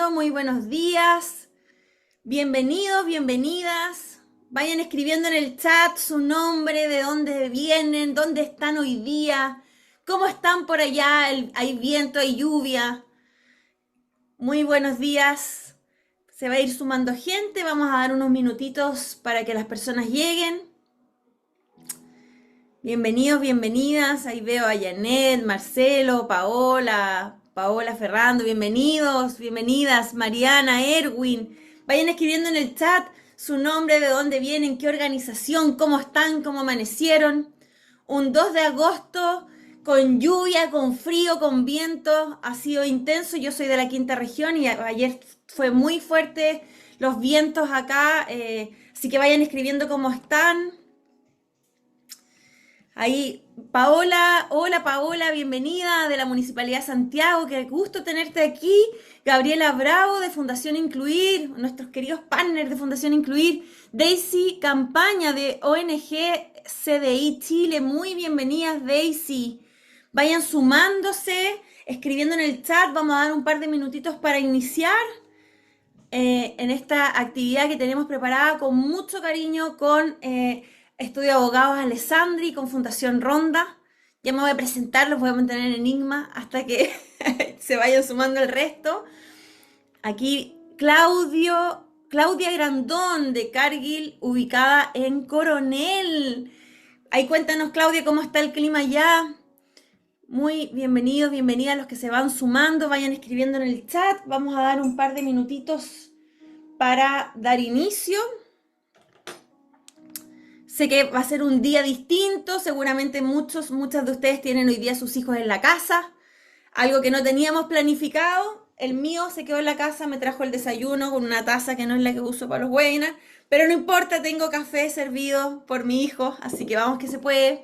llegando, muy buenos días, bienvenidos, bienvenidas. Vayan escribiendo en el chat su nombre, de dónde vienen, dónde están hoy día, cómo están por allá, hay viento, hay lluvia. Muy buenos días. Se va a ir sumando gente, vamos a dar unos minutitos para que las personas lleguen. Bienvenidos, bienvenidas. Ahí veo a Janet, Marcelo, Paola Ferrando, bienvenidos, bienvenidas, Mariana, Erwin. Vayan escribiendo en el chat su nombre, de dónde vienen, qué organización, cómo están, cómo amanecieron. Un 2 de agosto con lluvia, con frío, con viento, ha sido intenso. Yo soy de la quinta región y ayer fue muy fuerte los vientos acá, así que vayan escribiendo cómo están. Ahí, Paola, hola Paola, bienvenida de la Municipalidad de Santiago, qué gusto tenerte aquí. Gabriela Bravo de Fundación Incluir, nuestros queridos partners de Fundación Incluir. Daisy Campaña de ONG CDI Chile, muy bienvenidas Daisy. Vayan sumándose, escribiendo en el chat, vamos a dar un par de minutitos para iniciar en esta actividad que tenemos preparada con mucho cariño con Estudio de Abogados Alessandri, con Fundación Ronda. Ya me voy a presentar, los voy a mantener en enigma hasta que se vayan sumando el resto. Aquí Claudia Grandón de Cargill, ubicada en Coronel. Ahí cuéntanos, Claudia, cómo está el clima allá. Muy bienvenidos, bienvenidas a los que se van sumando, vayan escribiendo en el chat. Vamos a dar un par de minutitos para dar inicio. Sé que va a ser un día distinto, seguramente muchas de ustedes tienen hoy día a sus hijos en la casa, algo que no teníamos planificado. El mío se quedó en la casa, me trajo el desayuno con una taza que no es la que uso para los webinars, pero no importa, tengo café servido por mi hijo, así que vamos que se puede.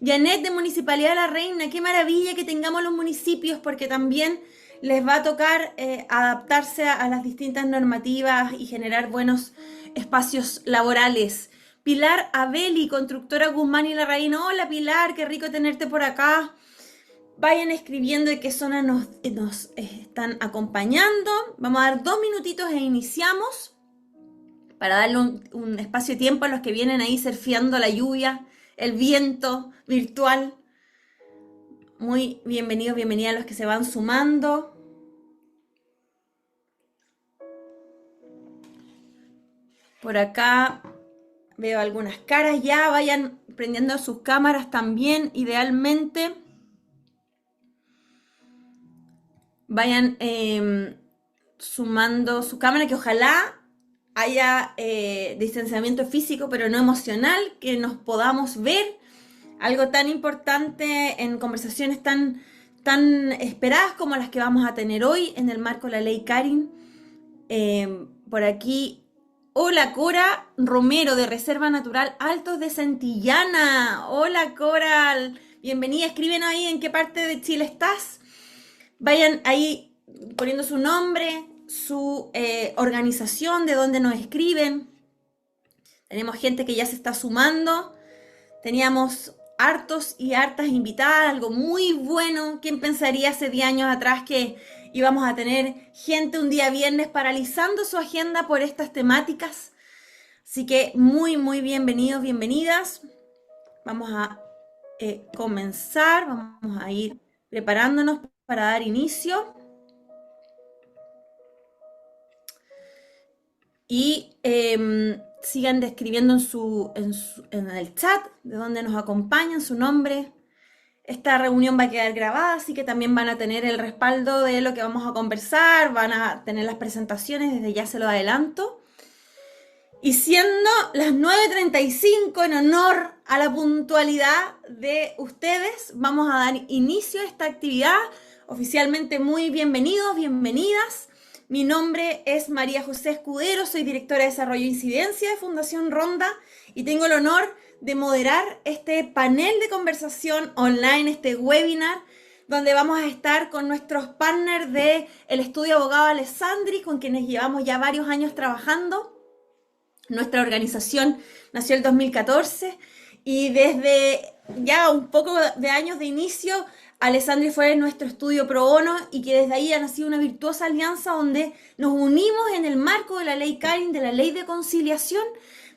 Janet de Municipalidad de La Reina, qué maravilla que tengamos los municipios, porque también les va a tocar adaptarse a las distintas normativas y generar buenos espacios laborales. Pilar Abeli, constructora Guzmán y Larraín. Hola Pilar, qué rico tenerte por acá. Vayan escribiendo de qué zona nos están acompañando. Vamos a dar 2 minutitos e iniciamos para darle un espacio de tiempo a los que vienen ahí surfeando la lluvia, el viento virtual. Muy bienvenidos, bienvenidas a los que se van sumando. Por acá veo algunas caras ya, vayan prendiendo sus cámaras también, idealmente. Vayan sumando su cámara, que ojalá haya distanciamiento físico, pero no emocional, que nos podamos ver. Algo tan importante en conversaciones tan esperadas como las que vamos a tener hoy en el marco de la ley Karin. Por aquí, hola Cora Romero de Reserva Natural Altos de Santillana. Hola Cora, bienvenida. Escriben ahí en qué parte de Chile estás. Vayan ahí poniendo su nombre, su organización, de donde nos escriben. Tenemos gente que ya se está sumando. Teníamos hartos y hartas invitadas, algo muy bueno. ¿Quién pensaría hace 10 años atrás que íbamos a tener gente un día viernes paralizando su agenda por estas temáticas? Así que muy, muy bienvenidos, bienvenidas. Vamos a comenzar, vamos a ir preparándonos para dar inicio. Y sigan describiendo en el chat de dónde nos acompañan, su nombre. Esta reunión va a quedar grabada, así que también van a tener el respaldo de lo que vamos a conversar, van a tener las presentaciones, desde ya se lo adelanto. Y siendo las 9:35, en honor a la puntualidad de ustedes, vamos a dar inicio a esta actividad. Oficialmente muy bienvenidos, bienvenidas. Mi nombre es María José Escudero, soy directora de Desarrollo e Incidencia de Fundación Ronda y tengo el honor de moderar este panel de conversación online, este webinar, donde vamos a estar con nuestros partners del Estudio Abogado Alessandri, con quienes llevamos ya varios años trabajando. Nuestra organización nació el 2014 y desde ya un poco de años de inicio Alessandri fue nuestro estudio pro bono y que desde ahí ha nacido una virtuosa alianza donde nos unimos en el marco de la ley Carin, de la ley de conciliación,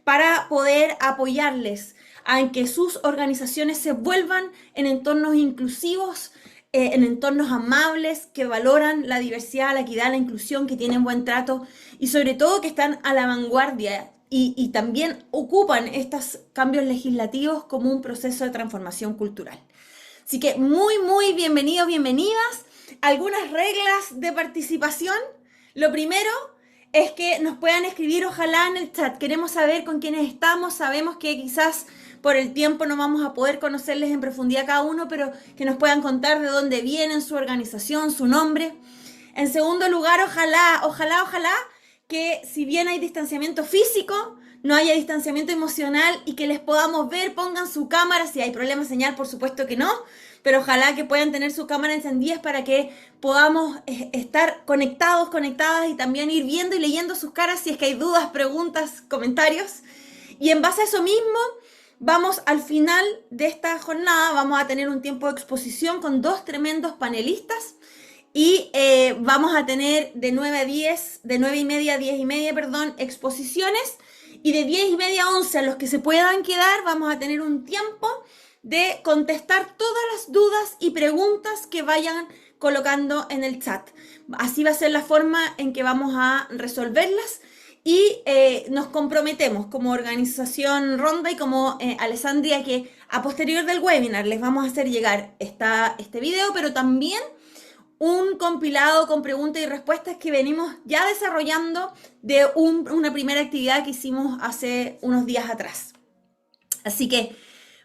para poder apoyarles a que sus organizaciones se vuelvan en entornos inclusivos, en entornos amables, que valoran la diversidad, la equidad, la inclusión, que tienen buen trato y sobre todo que están a la vanguardia y también ocupan estos cambios legislativos como un proceso de transformación cultural. Así que muy bienvenidos, bienvenidas. Algunas reglas de participación. Lo primero es que nos puedan escribir ojalá en el chat. Queremos saber con quiénes estamos. Sabemos que quizás por el tiempo no vamos a poder conocerles en profundidad cada uno, pero que nos puedan contar de dónde vienen, su organización, su nombre. En segundo lugar, ojalá que si bien hay distanciamiento físico, no haya distanciamiento emocional y que les podamos ver, pongan su cámara, si hay problema de señal, por supuesto que no, pero ojalá que puedan tener su cámara encendida para que podamos estar conectados, conectadas y también ir viendo y leyendo sus caras si es que hay dudas, preguntas, comentarios. Y en base a eso mismo, vamos al final de esta jornada, vamos a tener un tiempo de exposición con dos tremendos panelistas. Y vamos a tener de 9 a 10, de 9 y media a 10 y media, exposiciones. Y de 10 y media a 11, a los que se puedan quedar, vamos a tener un tiempo de contestar todas las dudas y preguntas que vayan colocando en el chat. Así va a ser la forma en que vamos a resolverlas. Y nos comprometemos como organización Ronda y como Alessandria que a posterior del webinar les vamos a hacer llegar este video, pero también un compilado con preguntas y respuestas que venimos ya desarrollando de una primera actividad que hicimos hace unos días atrás. Así que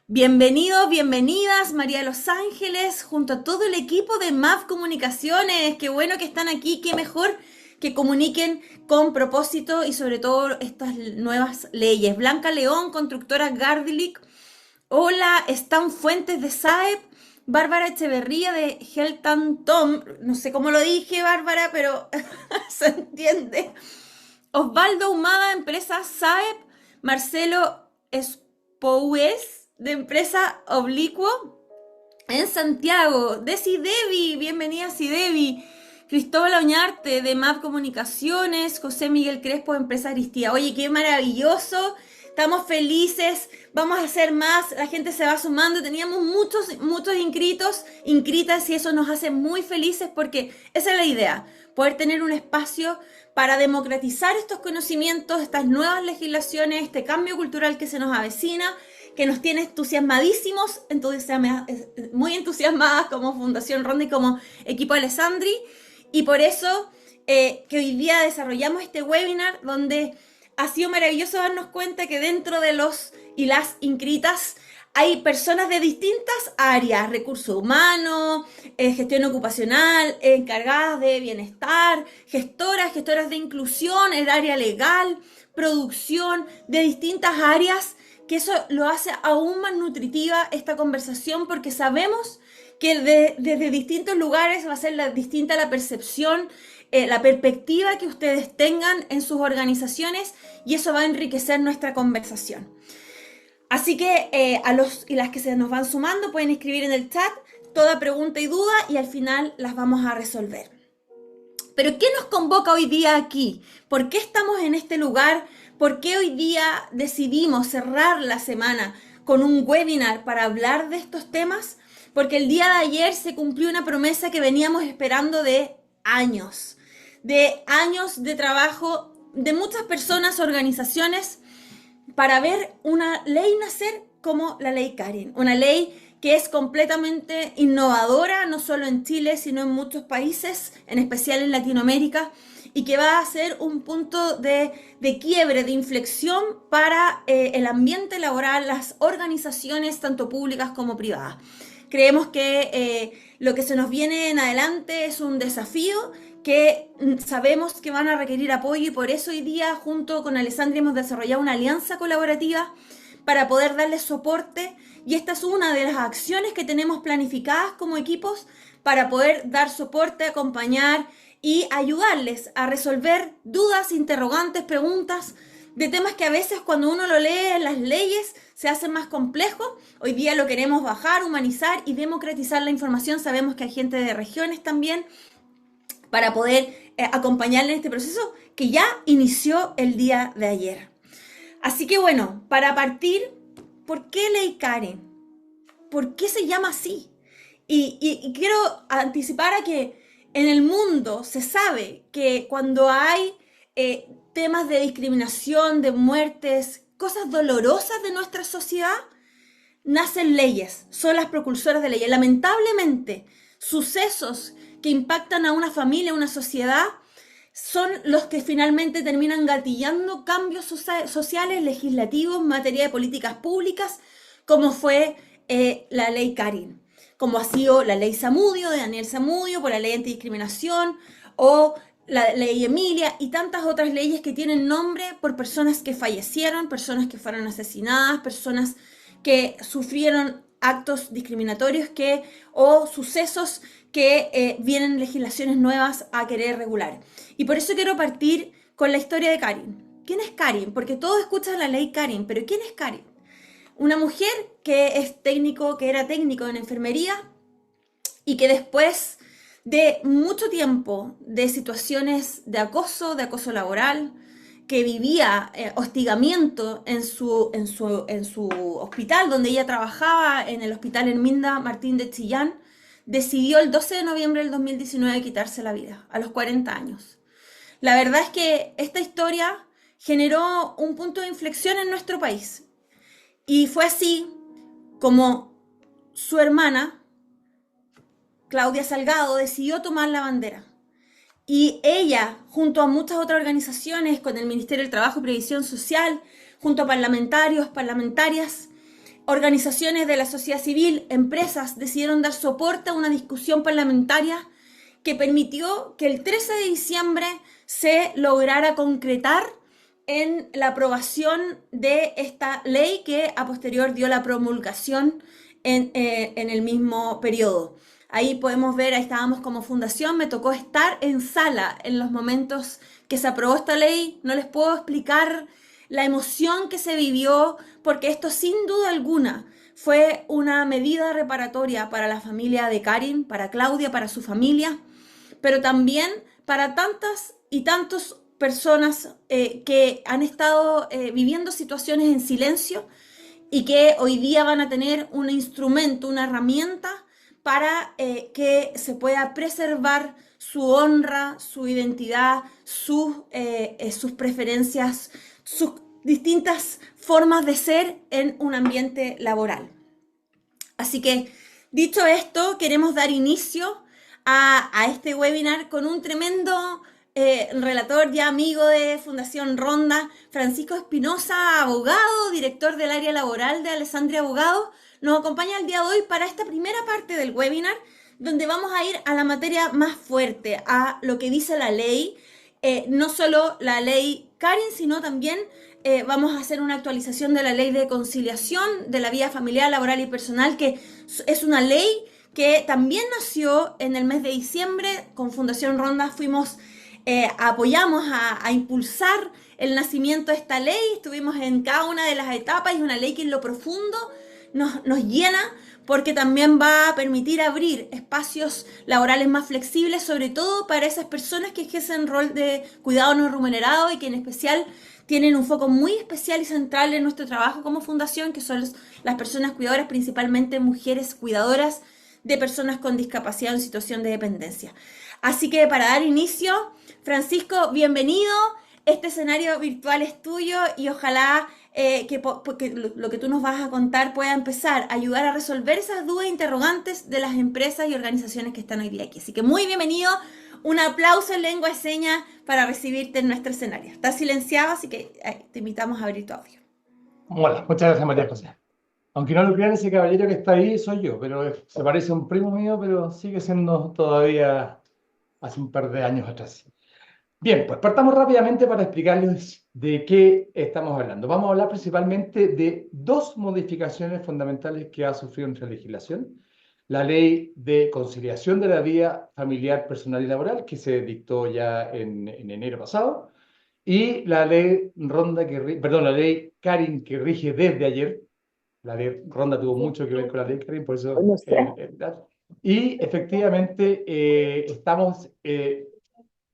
bienvenidos, bienvenidas, María de Los Ángeles, junto a todo el equipo de MAF Comunicaciones. Qué bueno que están aquí, qué mejor que comuniquen con propósito y sobre todo estas nuevas leyes. Blanca León, constructora Gardilic. Hola, Stan Fuentes de SAEP. Bárbara Echeverría de Heltan Tom, no sé cómo lo dije, Bárbara, pero se entiende. Osvaldo Humada, empresa SAEP. Marcelo Espoues, de empresa Oblicuo, en Santiago. Desi Devi, bienvenida Devi. Cristóbal Oñarte, de MAP Comunicaciones. José Miguel Crespo, de empresa Aristía. Oye, qué maravilloso. Estamos felices, vamos a hacer más, la gente se va sumando, teníamos muchos inscritas y eso nos hace muy felices porque esa es la idea, poder tener un espacio para democratizar estos conocimientos, estas nuevas legislaciones, este cambio cultural que se nos avecina, que nos tiene entusiasmadísimos, muy entusiasmadas como Fundación Ronda y como equipo Alessandri, y por eso que hoy día desarrollamos este webinar donde ha sido maravilloso darnos cuenta que dentro de los y las inscritas hay personas de distintas áreas, recursos humanos, gestión ocupacional, encargadas de bienestar, gestoras de inclusión, el área legal, producción, de distintas áreas, que eso lo hace aún más nutritiva esta conversación porque sabemos que desde distintos lugares va a ser distinta la percepción, la perspectiva que ustedes tengan en sus organizaciones y eso va a enriquecer nuestra conversación. Así que a los y las que se nos van sumando pueden escribir en el chat toda pregunta y duda y al final las vamos a resolver. Pero ¿qué nos convoca hoy día aquí? ¿Por qué estamos en este lugar? ¿Por qué hoy día decidimos cerrar la semana con un webinar para hablar de estos temas? Porque el día de ayer se cumplió una promesa que veníamos esperando de años de trabajo de muchas personas, organizaciones, para ver una ley nacer como la ley Carin, una ley que es completamente innovadora, no solo en Chile, sino en muchos países, en especial en Latinoamérica, y que va a ser un punto de quiebre, de inflexión para el ambiente laboral, las organizaciones, tanto públicas como privadas. Creemos que lo que se nos viene en adelante es un desafío que sabemos que van a requerir apoyo y por eso hoy día junto con Alessandria hemos desarrollado una alianza colaborativa para poder darles soporte y esta es una de las acciones que tenemos planificadas como equipos para poder dar soporte, acompañar y ayudarles a resolver dudas, interrogantes, preguntas de temas que a veces cuando uno lo lee en las leyes se hacen más complejos. Hoy día lo queremos bajar, humanizar y democratizar la información. Sabemos que hay gente de regiones también para poder acompañarle en este proceso que ya inició el día de ayer. Así que bueno, para partir, ¿por qué Ley Karen? ¿Por qué se llama así? Y quiero anticipar a que en el mundo se sabe que cuando hay temas de discriminación, de muertes, cosas dolorosas de nuestra sociedad, nacen leyes, son las propulsoras de leyes. Lamentablemente, sucesos que impactan a una familia, a una sociedad, son los que finalmente terminan gatillando cambios sociales, legislativos, en materia de políticas públicas, como fue la ley Karin, como ha sido la ley Zamudio, de Daniel Zamudio, por la ley antidiscriminación, o la ley Emilia, y tantas otras leyes que tienen nombre por personas que fallecieron, personas que fueron asesinadas, personas que sufrieron actos discriminatorios o sucesos que vienen legislaciones nuevas a querer regular. Y por eso quiero partir con la historia de Karin. ¿Quién es Karin? Porque todos escuchan la ley Karin, pero ¿quién es Karin? Una mujer que era técnico en enfermería y que después de mucho tiempo de situaciones de acoso laboral, que vivía hostigamiento en su hospital, donde ella trabajaba, en el hospital Herminda Martín de Chillán, decidió el 12 de noviembre del 2019 quitarse la vida, a los 40 años. La verdad es que esta historia generó un punto de inflexión en nuestro país. Y fue así como su hermana, Claudia Salgado, decidió tomar la bandera. Y ella, junto a muchas otras organizaciones, con el Ministerio del Trabajo y Previsión Social, junto a parlamentarios, parlamentarias, organizaciones de la sociedad civil, empresas, decidieron dar soporte a una discusión parlamentaria que permitió que el 13 de diciembre se lograra concretar en la aprobación de esta ley que a posterior dio la promulgación en el mismo periodo. Ahí podemos ver, ahí estábamos como fundación, me tocó estar en sala en los momentos que se aprobó esta ley. No les puedo explicar la emoción que se vivió, porque esto sin duda alguna fue una medida reparatoria para la familia de Karin, para Claudia, para su familia, pero también para tantas y tantas personas que han estado viviendo situaciones en silencio y que hoy día van a tener un instrumento, una herramienta para que se pueda preservar su honra, su identidad, sus preferencias, sus distintas formas de ser en un ambiente laboral. Así que, dicho esto, queremos dar inicio a este webinar con un tremendo relator, ya amigo de Fundación Ronda, Francisco Espinosa, abogado, director del área laboral de Alessandria Abogado. Nos acompaña el día de hoy para esta primera parte del webinar, donde vamos a ir a la materia más fuerte, a lo que dice la ley, no solo la ley Karin, sino también vamos a hacer una actualización de la ley de conciliación de la vida familiar, laboral y personal, que es una ley que también nació en el mes de diciembre. Con Fundación Ronda apoyamos a impulsar el nacimiento de esta ley, estuvimos en cada una de las etapas y es una ley que en lo profundo nos llena, porque también va a permitir abrir espacios laborales más flexibles, sobre todo para esas personas que ejercen rol de cuidado no remunerado y que en especial tienen un foco muy especial y central en nuestro trabajo como fundación, que son las personas cuidadoras, principalmente mujeres cuidadoras de personas con discapacidad en situación de dependencia. Así que para dar inicio, Francisco, bienvenido. Este escenario virtual es tuyo y ojalá que lo que tú nos vas a contar pueda empezar a ayudar a resolver esas dudas e interrogantes de las empresas y organizaciones que están hoy día aquí. Así que muy bienvenido. Un aplauso en lengua de señas para recibirte en nuestro escenario. Estás silenciado, así que te invitamos a abrir tu audio. Hola, muchas gracias María José. Aunque no lo crean, ese caballero que está ahí soy yo, pero se parece a un primo mío, pero sigue siendo todavía hace un par de años atrás. Bien, pues partamos rápidamente para explicarles de qué estamos hablando. Vamos a hablar principalmente de dos modificaciones fundamentales que ha sufrido nuestra legislación. La Ley de Conciliación de la Vida Familiar, Personal y Laboral, que se dictó ya en enero pasado, y la ley perdón, la ley Karin que rige desde ayer. La ley Ronda tuvo mucho que ver con la ley Karin, por eso No sé. y efectivamente estamos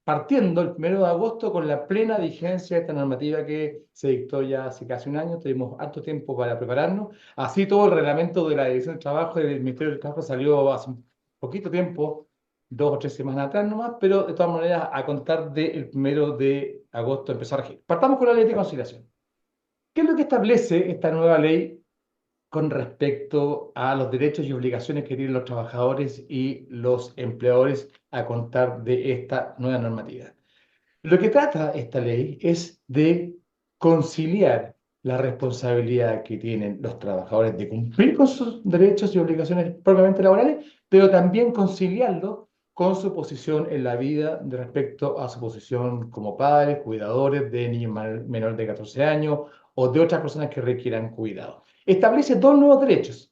partiendo el 1 de agosto con la plena vigencia de esta normativa que se dictó ya hace casi un año. Tuvimos harto tiempo para prepararnos. Así todo el reglamento de la Dirección del Trabajo y del Ministerio del Trabajo salió hace un poquito tiempo, 2 o 3 semanas atrás nomás, pero de todas maneras a contar del 1 de agosto empezó a regir. Partamos con la ley de conciliación. ¿Qué es lo que establece esta nueva ley con respecto a los derechos y obligaciones que tienen los trabajadores y los empleadores a contar de esta nueva normativa? Lo que trata esta ley es de conciliar la responsabilidad que tienen los trabajadores de cumplir con sus derechos y obligaciones propiamente laborales, pero también conciliarlo con su posición en la vida de respecto a su posición como padres, cuidadores de niños menores de 14 años o de otras personas que requieran cuidado. Establece dos nuevos derechos.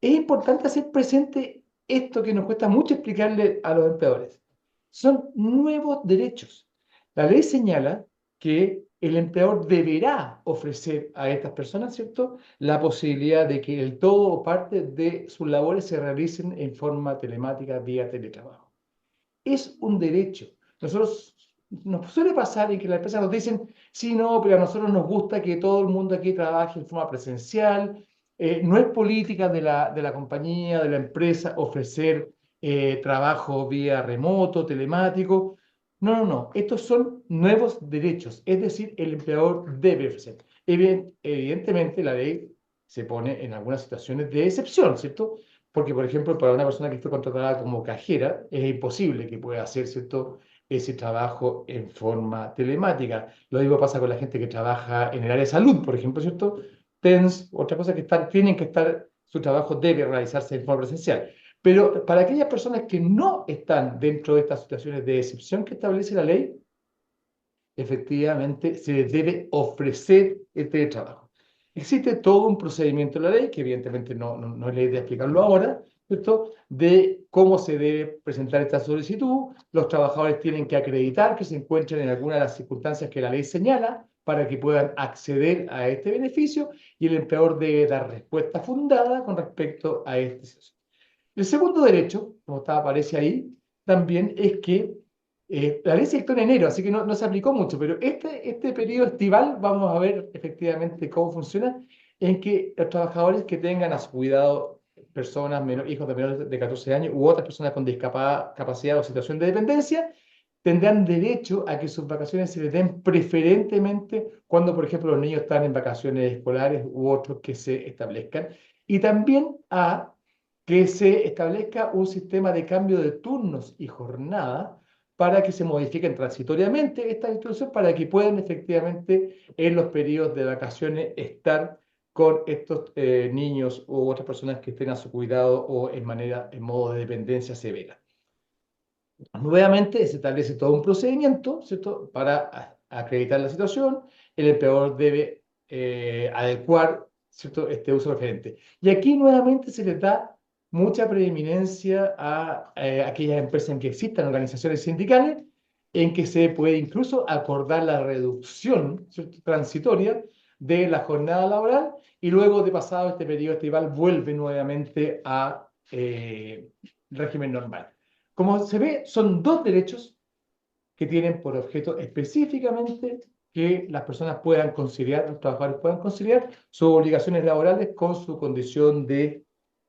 Es importante hacer presente esto que nos cuesta mucho explicarle a los empleadores. Son nuevos derechos. La ley señala que el empleador deberá ofrecer a estas personas, ¿cierto?, la posibilidad de que el todo o parte de sus labores se realicen en forma telemática vía teletrabajo. Es un derecho. Nos suele pasar en que las empresas nos dicen, sí, no, pero a nosotros nos gusta que todo el mundo aquí trabaje en forma presencial. No es política de la compañía, de la empresa, ofrecer trabajo vía remoto, telemático. No, no, no. Estos son nuevos derechos. Es decir, el empleador debe ofrecer. Evidentemente, la ley se pone en algunas situaciones de excepción, ¿cierto? Porque, por ejemplo, para una persona que esté contratada como cajera, es imposible que pueda hacer, ¿cierto?, ese trabajo en forma telemática. Lo mismo pasa con la gente que trabaja en el área de salud, por ejemplo, ¿cierto? Otra cosa que tienen que estar, su trabajo debe realizarse en forma presencial. Pero para aquellas personas que no están dentro de estas situaciones de excepción que establece la ley, efectivamente se les debe ofrecer el teletrabajo. Existe todo un procedimiento en la ley, que evidentemente no es la idea explicarlo ahora, ¿cierto?, de cómo se debe presentar esta solicitud. Los trabajadores tienen que acreditar que se encuentran en alguna de las circunstancias que la ley señala para que puedan acceder a este beneficio y el empleador debe dar respuesta fundada con respecto a este proceso. El segundo derecho, como aparece ahí, también es que la ley se dictó en enero, así que no se aplicó mucho, pero este periodo estival vamos a ver efectivamente cómo funciona, en que los trabajadores que tengan a su cuidado personas, hijos de menores de 14 años u otras personas con discapacidad o situación de dependencia, tendrán derecho a que sus vacaciones se les den preferentemente cuando, por ejemplo, los niños están en vacaciones escolares u otros que se establezcan, y también a que se establezca un sistema de cambio de turnos y jornada para que se modifiquen transitoriamente estas instrucciones para que puedan efectivamente en los periodos de vacaciones estar con estos niños u otras personas que estén a su cuidado o en modo de dependencia severa. Nuevamente se establece todo un procedimiento, ¿cierto?, para acreditar la situación. El empleador debe adecuar, ¿cierto?, este uso referente. Y aquí nuevamente se les da mucha preeminencia a aquellas empresas en que existan organizaciones sindicales, en que se puede incluso acordar la reducción, ¿cierto?, transitoria de la jornada laboral, y luego de pasado este periodo estival vuelve nuevamente a régimen normal. Como se ve, son dos derechos que tienen por objeto específicamente que las personas puedan conciliar, los trabajadores puedan conciliar sus obligaciones laborales con su condición de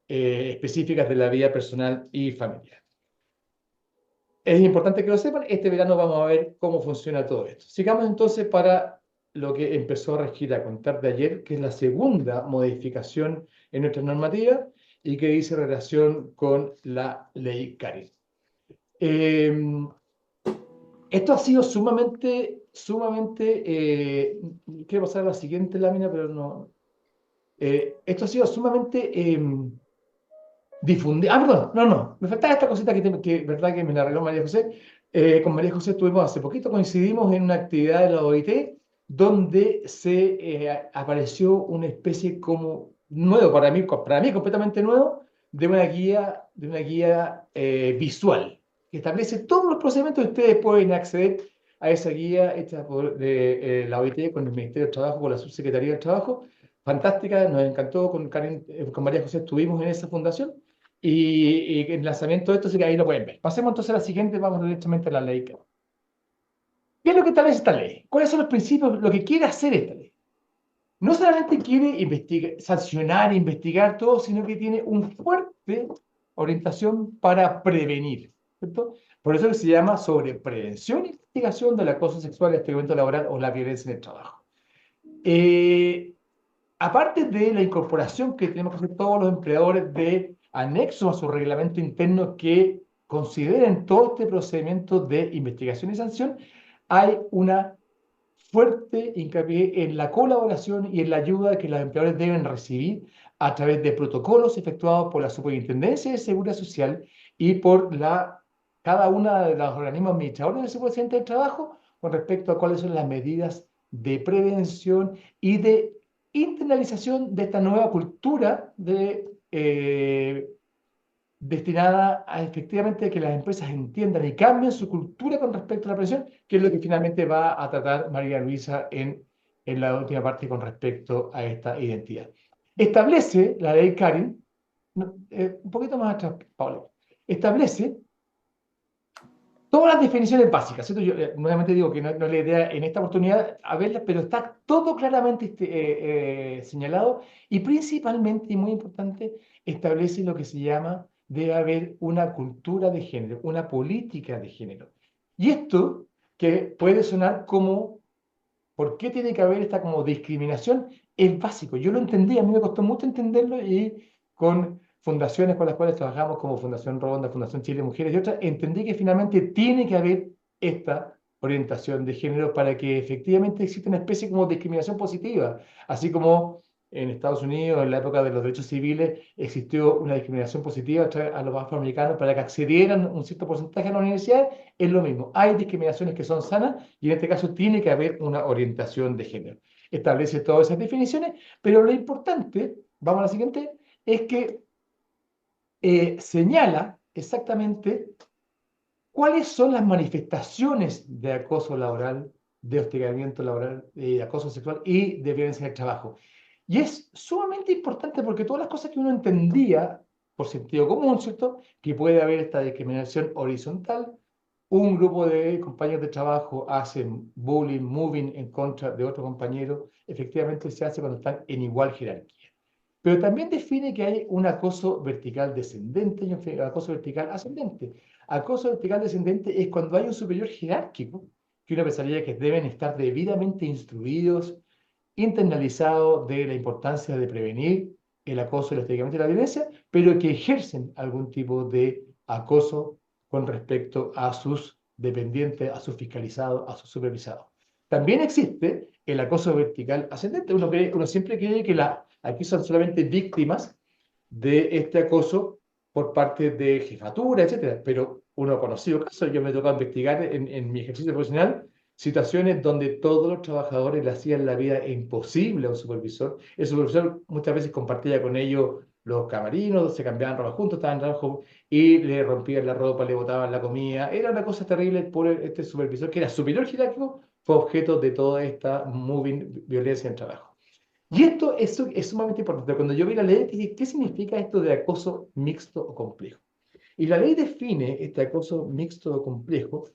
específicas de la vida personal y familiar. Es importante que lo sepan. Este verano vamos a ver cómo funciona todo esto. Sigamos entonces para lo que empezó a regir a contar de ayer, que es la segunda modificación en nuestra normativa y que dice relación con la ley Karin. Esto ha sido sumamente, quiero pasar a la siguiente lámina, pero no. Esto ha sido sumamente difundido. Perdón, no, me faltaba esta cosita verdad que me la arregló María José. Con María José estuvimos hace poquito, coincidimos en una actividad de la OIT, donde se apareció una especie como nuevo, para mí completamente nuevo, de una guía visual que establece todos los procedimientos que ustedes pueden acceder a esa guía hecha por la OIT con el Ministerio del Trabajo, con la Subsecretaría del Trabajo. Fantástica, nos encantó, con Karen, con María José estuvimos en esa fundación y el lanzamiento de esto, así que ahí lo pueden ver. Pasemos entonces a la siguiente, vamos directamente a la ley. ¿Qué es lo que establece esta ley? ¿Cuáles son los principios, lo que quiere hacer esta ley? No solamente quiere sancionar, investigar todo, sino que tiene una fuerte orientación para prevenir, ¿cierto? Por eso que se llama sobre prevención e investigación del acoso sexual, el hostigamiento laboral o la violencia en el trabajo. Aparte de la incorporación que tenemos que hacer todos los empleadores de anexos a su reglamento interno que consideren todo este procedimiento de investigación y sanción, hay una fuerte hincapié en la colaboración y en la ayuda que los empleadores deben recibir a través de protocolos efectuados por la Superintendencia de Seguridad Social y por cada una de los organismos administradores del Seguridad del Trabajo con respecto a cuáles son las medidas de prevención y de internalización de esta nueva cultura destinada a efectivamente que las empresas entiendan y cambien su cultura con respecto a la prevención, que es lo que finalmente va a tratar María Luisa en la última parte con respecto a esta identidad. Establece la ley Karin, un poquito más atrás, Pablo, establece todas las definiciones básicas, ¿cierto? Yo nuevamente digo que no es la idea en esta oportunidad a verlas, pero está todo claramente señalado y principalmente, y muy importante, establece lo que se llama, debe haber una cultura de género, una política de género. Y esto, que puede sonar como, ¿por qué tiene que haber esta como discriminación? Es básico, yo lo entendí, a mí me costó mucho entenderlo y con fundaciones con las cuales trabajamos como Fundación Ronda, Fundación Chile Mujeres y otras, entendí que finalmente tiene que haber esta orientación de género para que efectivamente exista una especie como discriminación positiva, así como en Estados Unidos, en la época de los derechos civiles, existió una discriminación positiva a los afroamericanos para que accedieran un cierto porcentaje a la universidad, es lo mismo. Hay discriminaciones que son sanas y en este caso tiene que haber una orientación de género. Establece todas esas definiciones, pero lo importante, vamos a la siguiente, es que señala exactamente cuáles son las manifestaciones de acoso laboral, de hostigamiento laboral, de acoso sexual y de violencia en el trabajo. Y es sumamente importante porque todas las cosas que uno entendía por sentido común, ¿cierto? Que puede haber esta discriminación horizontal, un grupo de compañeros de trabajo hacen bullying, moving en contra de otro compañero, efectivamente se hace cuando están en igual jerarquía. Pero también define que hay un acoso vertical descendente y un acoso vertical ascendente. Acoso vertical descendente es cuando hay un superior jerárquico, que uno pensaría que deben estar debidamente instruidos, internalizados de la importancia de prevenir el acoso, el hostigamiento y la violencia, pero que ejercen algún tipo de acoso con respecto a sus dependientes, a sus fiscalizados, a sus supervisados. También existe el acoso vertical ascendente. Uno siempre cree que aquí son solamente víctimas de este acoso por parte de jefatura, etcétera. Pero uno ha conocido casos, yo me he tocado investigar en mi ejercicio profesional situaciones donde todos los trabajadores le hacían la vida imposible a un supervisor. El supervisor muchas veces compartía con ellos los camarinos, se cambiaban ropa juntos, estaban en trabajo y le rompían la ropa, le botaban la comida. Era una cosa terrible por este supervisor, que era superior jerárquico, fue objeto de toda esta moving violencia en el trabajo. Y esto es sumamente importante. Cuando yo vi la ley, dije, ¿qué significa esto de acoso mixto o complejo? Y la ley define este acoso mixto o complejo,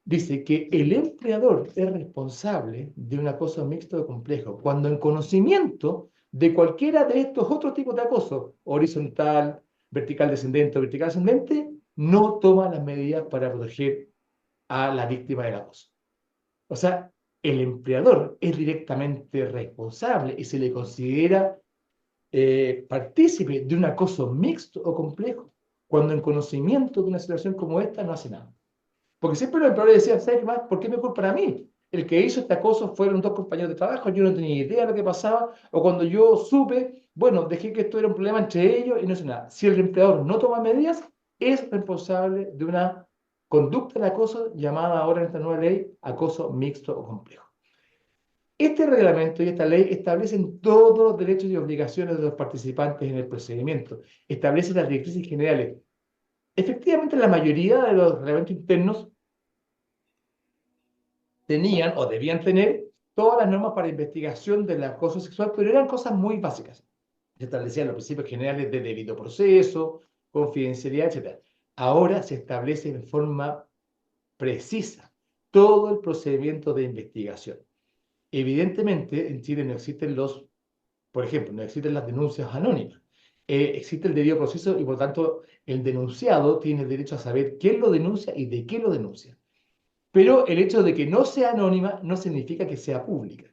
dice que el empleador es responsable de un acoso mixto o complejo cuando en conocimiento de cualquiera de estos otros tipos de acoso, horizontal, vertical descendente o vertical ascendente, no toma las medidas para proteger a la víctima del acoso. O sea, el empleador es directamente responsable y se le considera partícipe de un acoso mixto o complejo cuando en conocimiento de una situación como esta no hace nada. Porque siempre los empleadores decían, ¿sabes qué más? ¿Por qué me culpan a mí? El que hizo este acoso fueron dos compañeros de trabajo, yo no tenía idea de lo que pasaba, o cuando yo supe, bueno, dejé que esto era un problema entre ellos y no sé nada. Si el empleador no toma medidas, es responsable de una conducta de acoso llamada ahora en esta nueva ley acoso mixto o complejo. Este reglamento y esta ley establecen todos los derechos y obligaciones de los participantes en el procedimiento, establecen las directrices generales. Efectivamente, la mayoría de los reglamentos internos tenían o debían tener todas las normas para investigación del acoso sexual, pero eran cosas muy básicas. Se establecían los principios generales de debido proceso, confidencialidad, etcétera. Ahora se establece en forma precisa todo el procedimiento de investigación. Evidentemente, en Chile no existen por ejemplo, no existen las denuncias anónimas. Existe el debido proceso y por tanto el denunciado tiene el derecho a saber quién lo denuncia y de qué lo denuncia. Pero el hecho de que no sea anónima no significa que sea pública.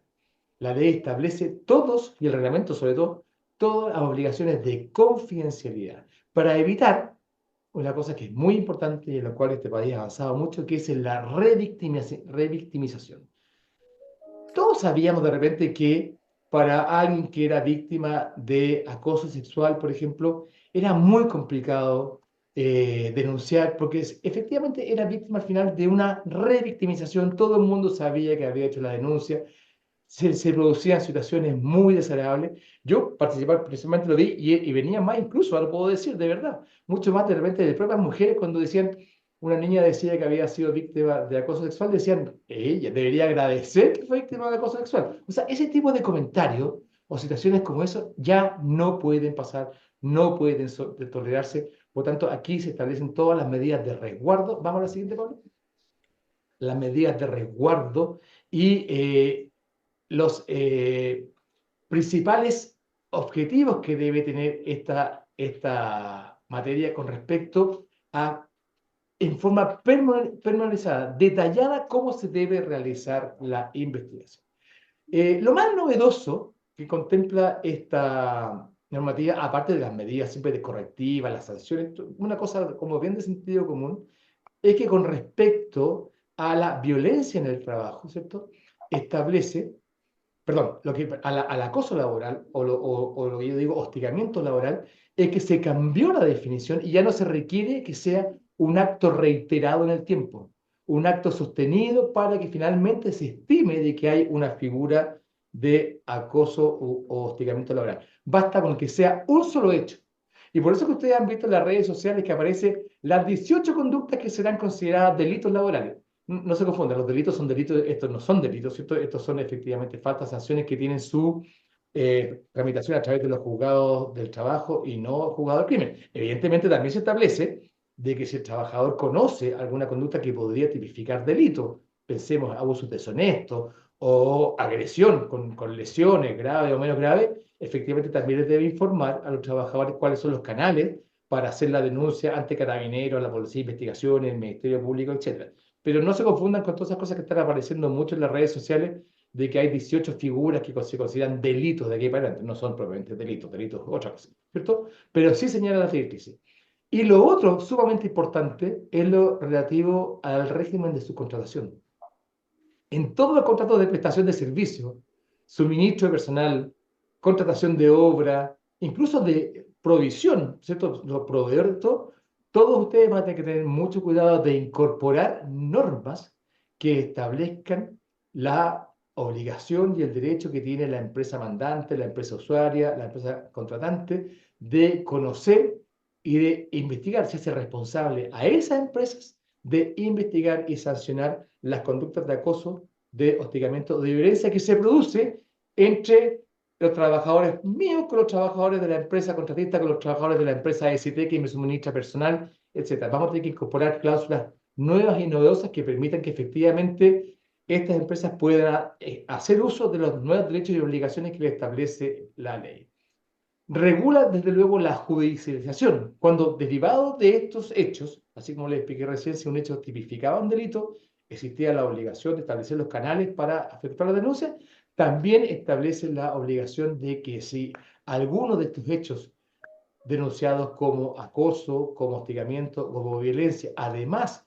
La ley establece todos, y el reglamento sobre todo, todas las obligaciones de confidencialidad para evitar una cosa que es muy importante y en la cual este país ha avanzado mucho, que es la revictimización. Todos sabíamos de repente que para alguien que era víctima de acoso sexual, por ejemplo, era muy complicado denunciar porque efectivamente era víctima al final de una revictimización. Todo el mundo sabía que había hecho la denuncia, se producían situaciones muy desagradables. Yo participar precisamente lo vi y venía más incluso, ahora puedo decir, de verdad, mucho más de repente de propias mujeres cuando decían, una niña decía que había sido víctima de acoso sexual, decían, ella debería agradecer que fue víctima de acoso sexual. O sea, ese tipo de comentarios o situaciones como eso ya no pueden pasar, no pueden tolerarse. Por tanto, aquí se establecen todas las medidas de resguardo. Vamos a la siguiente, Pablo. Las medidas de resguardo y los principales objetivos que debe tener esta materia con respecto a, en forma personalizada, detallada, cómo se debe realizar la investigación. Lo más novedoso que contempla esta normativa, aparte de las medidas siempre de correctivas, las sanciones, una cosa como bien de sentido común, es que con respecto a la violencia en el trabajo, ¿cierto? Establece, perdón, al acoso laboral o lo que yo digo hostigamiento laboral, es que se cambió la definición y ya no se requiere que sea un acto reiterado en el tiempo, un acto sostenido para que finalmente se estime de que hay una figura de acoso o hostigamiento laboral. Basta con que sea un solo hecho. Y por eso que ustedes han visto en las redes sociales que aparecen las 18 conductas que serán consideradas delitos laborales. No se confundan, los delitos son delitos, estos no son delitos, ¿cierto? Estos son efectivamente faltas, sanciones que tienen su tramitación a través de los juzgados del trabajo y no juzgados del crimen. Evidentemente también se establece de que si el trabajador conoce alguna conducta que podría tipificar delito, pensemos abusos deshonestos o agresión con lesiones graves o menos graves, efectivamente también les debe informar a los trabajadores cuáles son los canales para hacer la denuncia ante Carabineros, la Policía de Investigaciones, el Ministerio Público, etcétera. Pero no se confundan con todas esas cosas que están apareciendo mucho en las redes sociales de que hay 18 figuras que se consideran delitos de aquí para adelante. No son propiamente delitos, delitos otra cosa, ¿cierto? Pero sí señala la directrices. Y lo otro sumamente importante es lo relativo al régimen de subcontratación. En todos los contratos de prestación de servicio, suministro de personal, contratación de obra, incluso de provisión, ¿cierto? Los proveedores, todos ustedes van a tener que tener mucho cuidado de incorporar normas que establezcan la obligación y el derecho que tiene la empresa mandante, la empresa usuaria, la empresa contratante, de conocer y de investigar, si hace responsable a esas empresas de investigar y sancionar las conductas de acoso, de hostigamiento, de violencia que se produce entre los trabajadores míos con los trabajadores de la empresa contratista, con los trabajadores de la empresa ST que me suministra personal, etc. Vamos a tener que incorporar cláusulas nuevas y novedosas que permitan que efectivamente estas empresas puedan hacer uso de los nuevos derechos y obligaciones que le establece la ley. Regula, desde luego, la judicialización. Cuando derivado de estos hechos, así como les expliqué recién, si un hecho tipificaba un delito, existía la obligación de establecer los canales para efectuar la denuncia. También establece la obligación de que si alguno de estos hechos denunciados como acoso, como hostigamiento, como violencia, además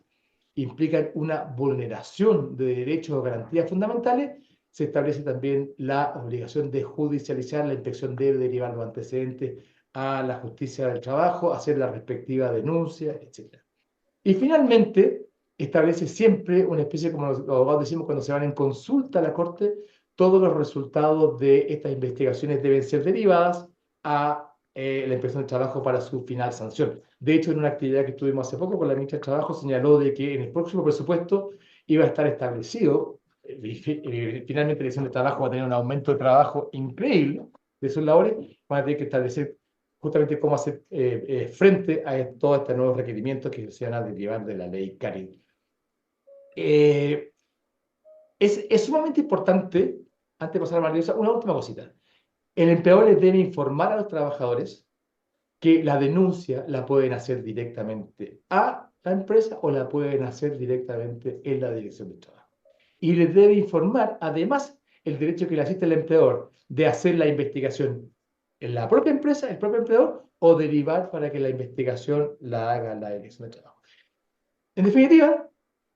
implican una vulneración de derechos o garantías fundamentales, se establece también la obligación de judicializar. La inspección debe derivar los antecedentes a la justicia del trabajo, hacer la respectiva denuncia, etc. Y finalmente, establece siempre una especie, como los abogados decimos cuando se van en consulta a la Corte, todos los resultados de estas investigaciones deben ser derivadas a la inspección del trabajo para su final sanción. De hecho, en una actividad que tuvimos hace poco con la ministra del Trabajo, señaló de que en el próximo presupuesto iba a estar establecido finalmente la dirección de trabajo va a tener un aumento de trabajo increíble de sus labores, van a tener que establecer justamente cómo hacer frente a todos estos nuevos requerimientos que se van a derivar de la ley Karin. Es sumamente importante, antes de pasar a la maravillosa, una última cosita. El empleador les debe informar a los trabajadores que la denuncia la pueden hacer directamente a la empresa o la pueden hacer directamente en la dirección de trabajo. Y les debe informar, además, el derecho que le asiste al empleador de hacer la investigación en la propia empresa, el propio empleador, o derivar para que la investigación la haga la dirección de trabajo. En definitiva,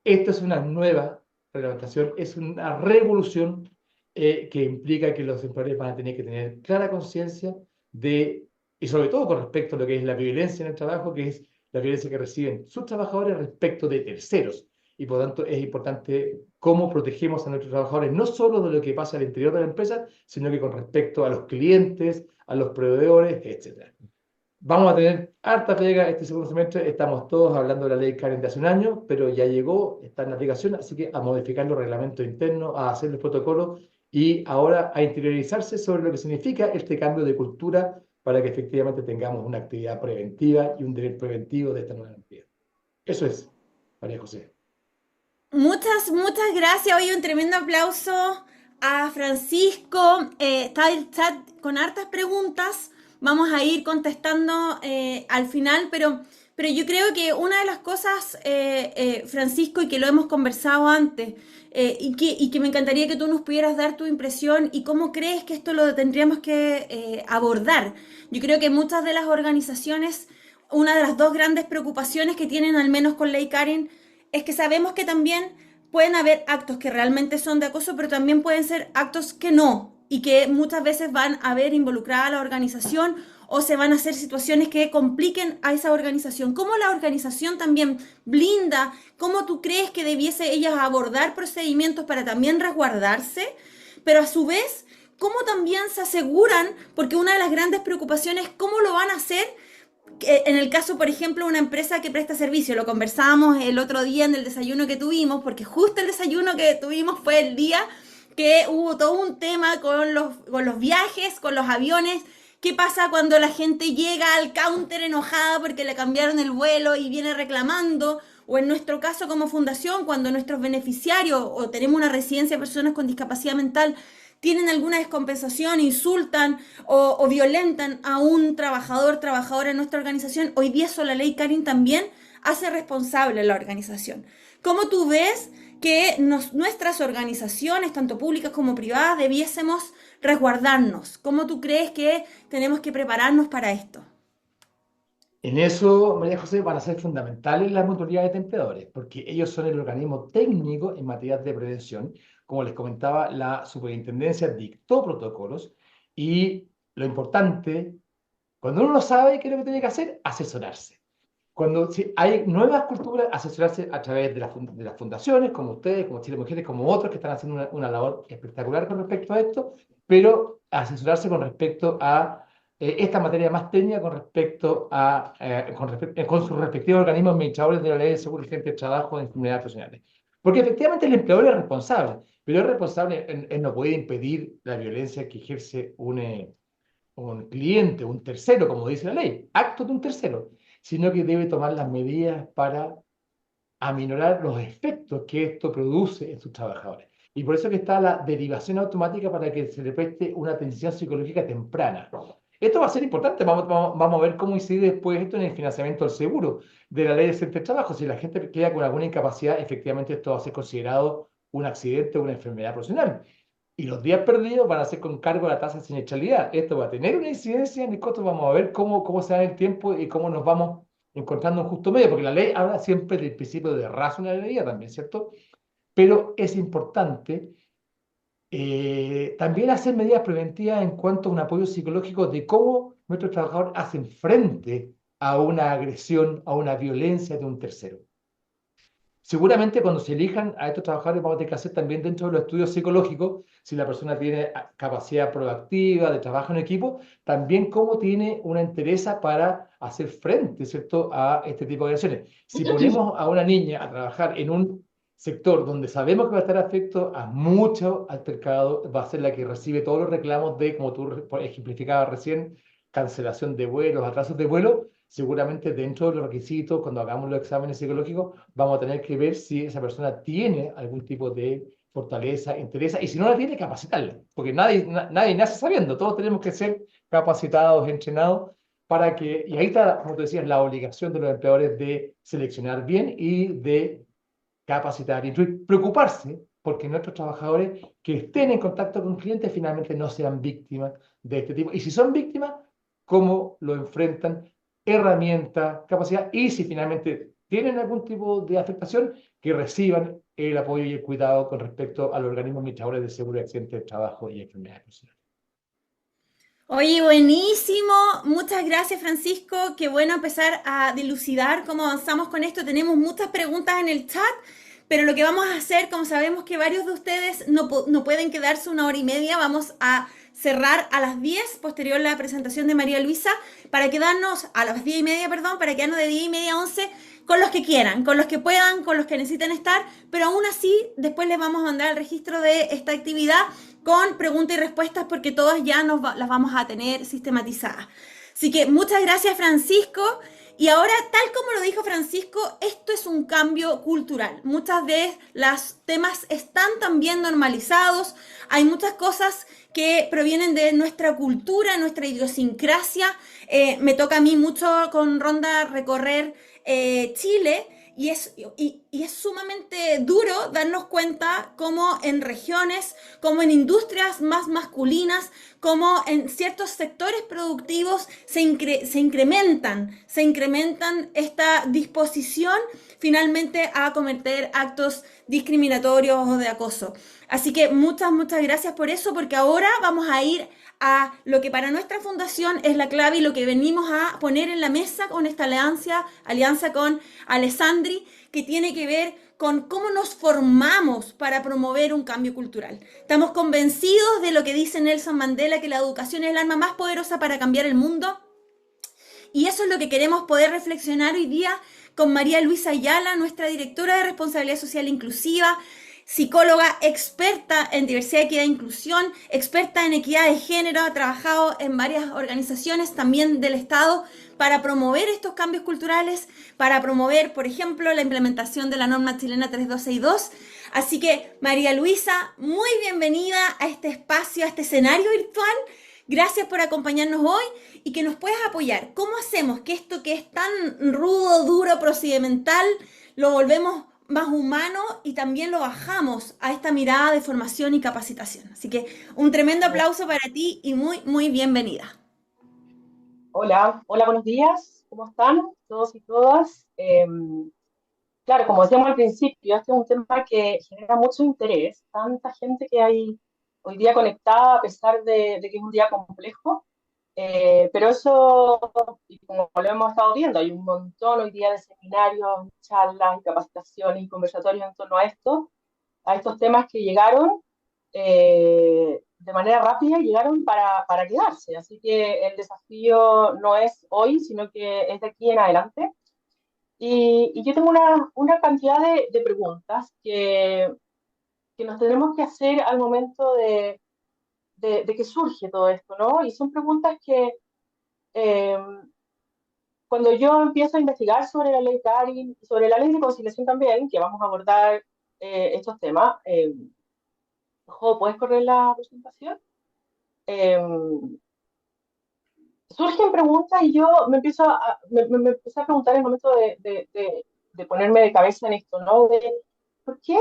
esto es una nueva reglamentación, es una revolución que implica que los empleadores van a tener que tener clara conciencia de, y sobre todo con respecto a lo que es la violencia en el trabajo, que es la violencia que reciben sus trabajadores respecto de terceros. Y por tanto es importante cómo protegemos a nuestros trabajadores, no solo de lo que pasa al interior de la empresa, sino que con respecto a los clientes, a los proveedores, etc. Vamos a tener harta pega este segundo semestre. Estamos todos hablando de la ley Karen de hace un año, pero ya llegó, está en aplicación, así que a modificar los reglamentos internos, a hacer los protocolos y ahora a interiorizarse sobre lo que significa este cambio de cultura para que efectivamente tengamos una actividad preventiva y un deber preventivo de esta nueva entidad. Eso es, María José. Muchas gracias. Hoy un tremendo aplauso a Francisco. Está el chat con hartas preguntas. Vamos a ir contestando al final, pero yo creo que una de las cosas, Francisco, y que lo hemos conversado antes, y que me encantaría que tú nos pudieras dar tu impresión y cómo crees que esto lo tendríamos que abordar. Yo creo que muchas de las organizaciones, una de las dos grandes preocupaciones que tienen, al menos con Ley Karen, es que sabemos que también pueden haber actos que realmente son de acoso, pero también pueden ser actos que no, y que muchas veces van a ver involucrada a la organización o se van a hacer situaciones que compliquen a esa organización. ¿Cómo la organización también blinda? ¿Cómo tú crees que debiese ellas abordar procedimientos para también resguardarse? Pero a su vez, ¿cómo también se aseguran? Porque una de las grandes preocupaciones es cómo lo van a hacer en el caso, por ejemplo, una empresa que presta servicio. Lo conversábamos el otro día en el desayuno que tuvimos, porque justo el desayuno que tuvimos fue el día que hubo todo un tema con los viajes, con los aviones. ¿Qué pasa cuando la gente llega al counter enojada porque le cambiaron el vuelo y viene reclamando? O en nuestro caso como fundación, cuando nuestros beneficiarios o tenemos una residencia de personas con discapacidad mental tienen alguna descompensación, insultan o violentan a un trabajador, trabajadora en nuestra organización. Hoy día eso la ley Karin también hace responsable a la organización. ¿Cómo tú ves que nuestras organizaciones, tanto públicas como privadas, debiésemos resguardarnos? ¿Cómo tú crees que tenemos que prepararnos para esto? En eso, María José, van a ser fundamentales las mutualidades de empleadores, porque ellos son el organismo técnico en materia de prevención. Como les comentaba, la superintendencia dictó protocolos y lo importante, cuando uno no sabe qué es lo que tiene que hacer, asesorarse. Cuando si hay nuevas culturas, asesorarse a través de las fundaciones, como ustedes, como Chile Mujeres, como otros que están haciendo una labor espectacular con respecto a esto, pero asesorarse con respecto a esta materia más técnica con respecto a con sus respectivos organismos administradores de la Ley de Seguro y Gente de Trabajo de Enfermedades Profesionales. Porque efectivamente el empleador es responsable, pero es responsable, él no puede impedir la violencia que ejerce un cliente, un tercero, como dice la ley, acto de un tercero, sino que debe tomar las medidas para aminorar los efectos que esto produce en sus trabajadores. Y por eso que está la derivación automática para que se le preste una atención psicológica temprana. Esto va a ser importante, vamos a ver cómo incide después esto en el financiamiento del seguro de la ley de centro de trabajo. Si la gente queda con alguna incapacidad, efectivamente esto va a ser considerado un accidente o una enfermedad profesional. Y los días perdidos van a ser con cargo de la tasa de siniestralidad. Esto va a tener una incidencia en el costo. Vamos a ver cómo se da el tiempo y cómo nos vamos encontrando un justo medio, porque la ley habla siempre del principio de razonabilidad también, ¿cierto? Pero es importante también hacer medidas preventivas en cuanto a un apoyo psicológico de cómo nuestros trabajadores hacen frente a una agresión, a una violencia de un tercero. Seguramente cuando se elijan a estos trabajadores vamos a tener que hacer también dentro de los estudios psicológicos, si la persona tiene capacidad proactiva de trabajo en equipo, también cómo tiene una entereza para hacer frente, ¿cierto?, a este tipo de agresiones. Si ponemos a una niña a trabajar en un sector donde sabemos que va a estar afecto a mucho altercado, va a ser la que recibe todos los reclamos de, como tú ejemplificabas recién, cancelación de vuelos, atrasos de vuelo. Seguramente dentro de los requisitos, cuando hagamos los exámenes psicológicos, vamos a tener que ver si esa persona tiene algún tipo de fortaleza, interés, y si no la tiene, capacitarla, porque nadie nace sabiendo, todos tenemos que ser capacitados, entrenados, para que, y ahí está, como tú decías, la obligación de los empleadores de seleccionar bien y de capacitar, instruir, preocuparse porque nuestros trabajadores que estén en contacto con clientes finalmente no sean víctimas de este tipo. Y si son víctimas, cómo lo enfrentan, herramientas, capacidad, y si finalmente tienen algún tipo de afectación, que reciban el apoyo y el cuidado con respecto a los organismos administradores de seguro de accidentes de trabajo y enfermedades profesionales. Oye, buenísimo. Muchas gracias, Francisco. Qué bueno empezar a dilucidar cómo avanzamos con esto. Tenemos muchas preguntas en el chat, pero lo que vamos a hacer, como sabemos que varios de ustedes no pueden quedarse una hora y media, vamos a cerrar a las 10, posterior a la presentación de María Luisa, para quedarnos a las 10 y media, perdón, para quedarnos de 10 y media a 11 con los que quieran, con los que puedan, con los que necesiten estar, pero aún así después les vamos a mandar el registro de esta actividad con preguntas y respuestas porque todas ya las vamos a tener sistematizadas. Así que muchas gracias, Francisco. Y ahora, tal como lo dijo Francisco, esto es un cambio cultural. Muchas veces los temas están también normalizados. Hay muchas cosas que provienen de nuestra cultura, nuestra idiosincrasia. Me toca a mí mucho con Ronda recorrer Chile y es sumamente duro darnos cuenta cómo en regiones, como en industrias más masculinas, como en ciertos sectores productivos se incrementan esta disposición finalmente a cometer actos discriminatorios o de acoso. Así que muchas gracias por eso, porque ahora vamos a ir a lo que para nuestra fundación es la clave y lo que venimos a poner en la mesa con esta alianza con Alessandri, que tiene que ver con cómo nos formamos para promover un cambio cultural. Estamos convencidos de lo que dice Nelson Mandela, que la educación es el arma más poderosa para cambiar el mundo. Y eso es lo que queremos poder reflexionar hoy día con María Luisa Ayala, nuestra directora de Responsabilidad Social Inclusiva, psicóloga experta en diversidad, equidad e inclusión, experta en equidad de género, ha trabajado en varias organizaciones también del Estado para promover estos cambios culturales, para promover, por ejemplo, la implementación de la norma chilena 3262. Así que, María Luisa, muy bienvenida a este espacio, a este escenario virtual. Gracias por acompañarnos hoy y que nos puedas apoyar. ¿Cómo hacemos que esto que es tan rudo, duro, procedimental, lo volvemos más humano y también lo bajamos a esta mirada de formación y capacitación? Así que un tremendo aplauso para ti y muy bienvenida. Hola, hola, buenos días. ¿Cómo están todos y todas? Claro, como decíamos al principio, este es un tema que genera mucho interés. Tanta gente que hay hoy día conectada a pesar de que es un día complejo. Pero eso, y como lo hemos estado viendo, hay un montón hoy día de seminarios, charlas, capacitaciones y conversatorios en torno a estos temas que llegaron de manera rápida y llegaron para quedarse. Así que el desafío no es hoy, sino que es de aquí en adelante. Y yo tengo una cantidad de preguntas que nos tenemos que hacer al momento de que surge todo esto, ¿no? Y son preguntas que eh, cuando yo empiezo a investigar sobre la ley Karin y sobre la ley de conciliación también, que vamos a abordar estos temas, Jo, ¿puedes correr la presentación? Eh, Surgen preguntas y yo me empecé a preguntar en el momento de ponerme de cabeza en esto, ¿no? De, ¿por qué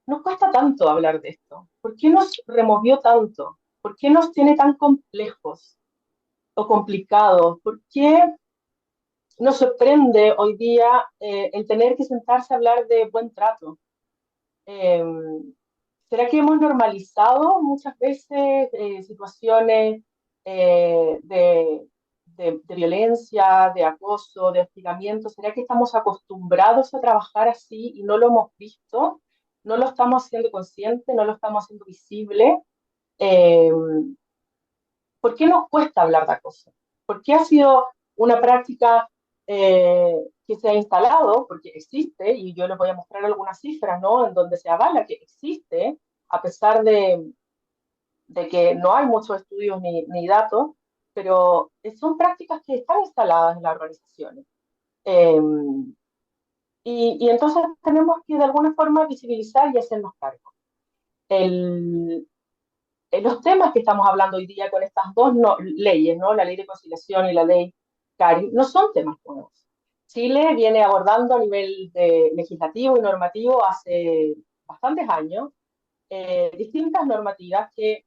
nos cuesta tanto hablar de esto? ¿Por qué nos removió tanto? ¿Por qué nos tiene tan complejos o complicados? ¿Por qué nos sorprende hoy día el tener que sentarse a hablar de buen trato? Eh, ¿Será que hemos normalizado muchas veces situaciones de violencia, de acoso, de hostigamiento? ¿Será que estamos acostumbrados a trabajar así y no lo hemos visto? ¿No lo estamos haciendo consciente? ¿No lo estamos haciendo visible? Eh, ¿Por qué nos cuesta hablar de acoso? ¿Por qué ha sido una práctica que se ha instalado, porque existe, y yo les voy a mostrar algunas cifras, ¿no? En donde se avala que existe, a pesar de que no hay muchos estudios ni datos, pero son prácticas que están instaladas en las organizaciones. Eh, y entonces tenemos que de alguna forma visibilizar y hacernos cargo. El, los temas que estamos hablando hoy día con estas dos leyes, ¿no? La ley de conciliación y la ley CARI, no son temas nuevos. Chile viene abordando a nivel legislativo y normativo hace bastantes años distintas normativas que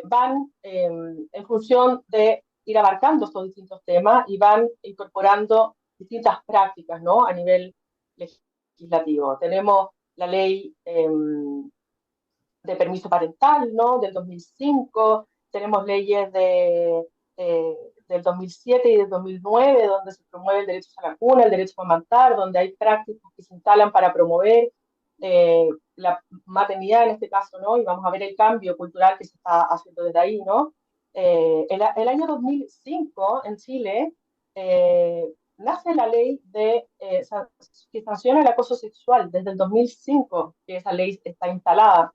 van en función de ir abarcando estos distintos temas y van incorporando distintas prácticas, ¿no? A nivel legislativo. Tenemos la ley de permiso parental, ¿no? Del 2005, tenemos leyes del 2007 y del 2009, donde se promueve el derecho a la cuna, el derecho a amamantar, donde hay prácticas que se instalan para promover la maternidad en este caso, ¿no? Y vamos a ver el cambio cultural que se está haciendo desde ahí, ¿no? El año 2005 en Chile nace la ley que sanciona el acoso sexual desde el 2005, que esa ley está instalada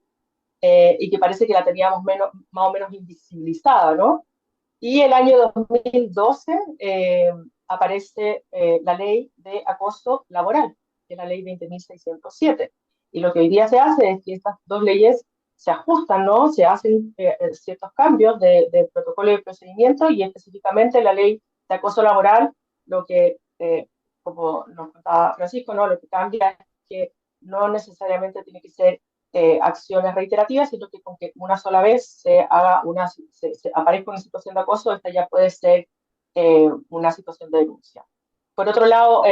y que parece que la teníamos más o menos invisibilizada, ¿no? Y el año 2012 aparece la ley de acoso laboral, que es la ley 20.607. Y lo que hoy día se hace es que estas dos leyes se ajustan, ¿no? Se hacen ciertos cambios de protocolo y procedimiento y específicamente la ley de acoso laboral, lo que, como nos contaba Francisco, ¿no? Lo que cambia es que no necesariamente tiene que ser acciones reiterativas, sino que con que una sola vez se haga se aparezca una situación de acoso, esta ya puede ser una situación de denuncia. Por otro lado,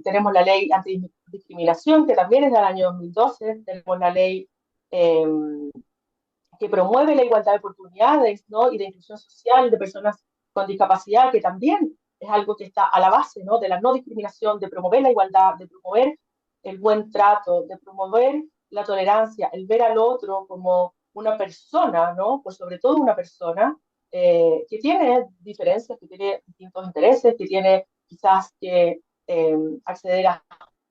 tenemos la ley antidiscriminación, que también es del año 2012, tenemos la ley eh, que promueve la igualdad de oportunidades, ¿no? Y de inclusión social de personas con discapacidad, que también es algo que está a la base, ¿no? De la no discriminación, de promover la igualdad, de promover el buen trato, de promover la tolerancia, el ver al otro como una persona, ¿no? Pues sobre todo una persona que tiene diferencias, que tiene distintos intereses, que tiene quizás que acceder a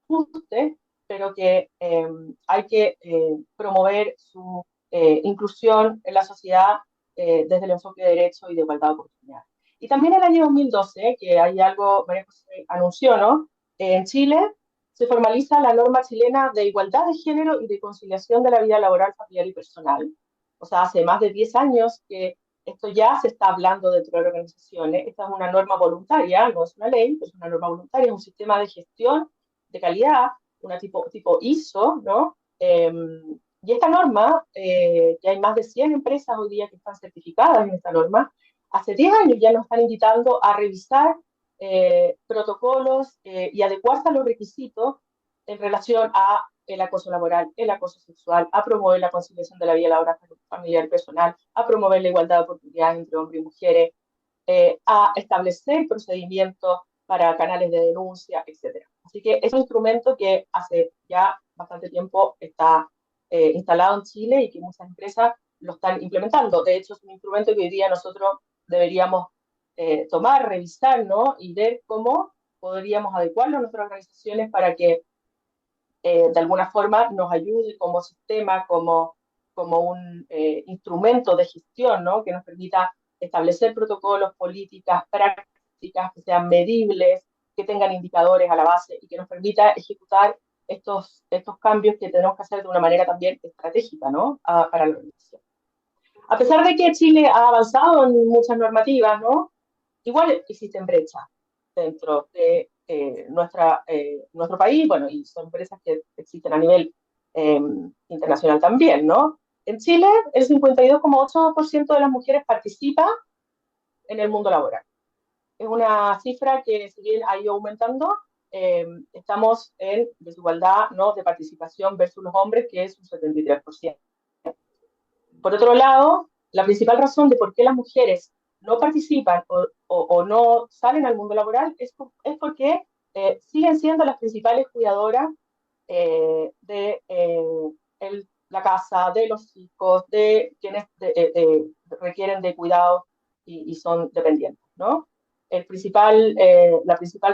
ajustes, pero que hay que promover su inclusión en la sociedad desde el enfoque de derecho y de igualdad de oportunidades. Y también en el año 2012, que hay algo, María José anunció, ¿no? En Chile se formaliza la norma chilena de igualdad de género y de conciliación de la vida laboral, familiar y personal. O sea, hace más de 10 años que esto ya se está hablando dentro de las organizaciones. Esta es una norma voluntaria, no es una ley, es una norma voluntaria, es un sistema de gestión de calidad, una tipo ISO, ¿no? Y esta norma, que hay más de 100 empresas hoy día que están certificadas en esta norma, hace 10 años ya nos están invitando a revisar protocolos y adecuarse a los requisitos en relación a el acoso laboral, el acoso sexual, a promover la conciliación de la vida laboral, familiar y personal, a promover la igualdad de oportunidades entre hombres y mujeres, a establecer procedimientos para canales de denuncia, etcétera. Así que es un instrumento que hace ya bastante tiempo está instalado en Chile y que muchas empresas lo están implementando. De hecho, es un instrumento que hoy día nosotros deberíamos tomar, revisar, ¿no? Y ver cómo podríamos adecuarlo a nuestras organizaciones para que de alguna forma nos ayude como sistema, como un instrumento de gestión, ¿no? Que nos permita establecer protocolos, políticas, prácticas que sean medibles, que tengan indicadores a la base y que nos permita ejecutar estos cambios que tenemos que hacer de una manera también estratégica, ¿no? Para la organización. A pesar de que Chile ha avanzado en muchas normativas, ¿no? Igual existen brechas dentro de nuestro país, bueno, y son empresas que existen a nivel internacional también, ¿no? En Chile, el 52,8% de las mujeres participa en el mundo laboral. Es una cifra que, si bien ha ido aumentando, estamos en desigualdad, ¿no? De participación versus los hombres, que es un 73%. Por otro lado, la principal razón de por qué las mujeres no participan o no salen al mundo laboral es porque siguen siendo las principales cuidadoras de la casa, de los hijos, de quienes requieren de cuidado y son dependientes, ¿no? La principal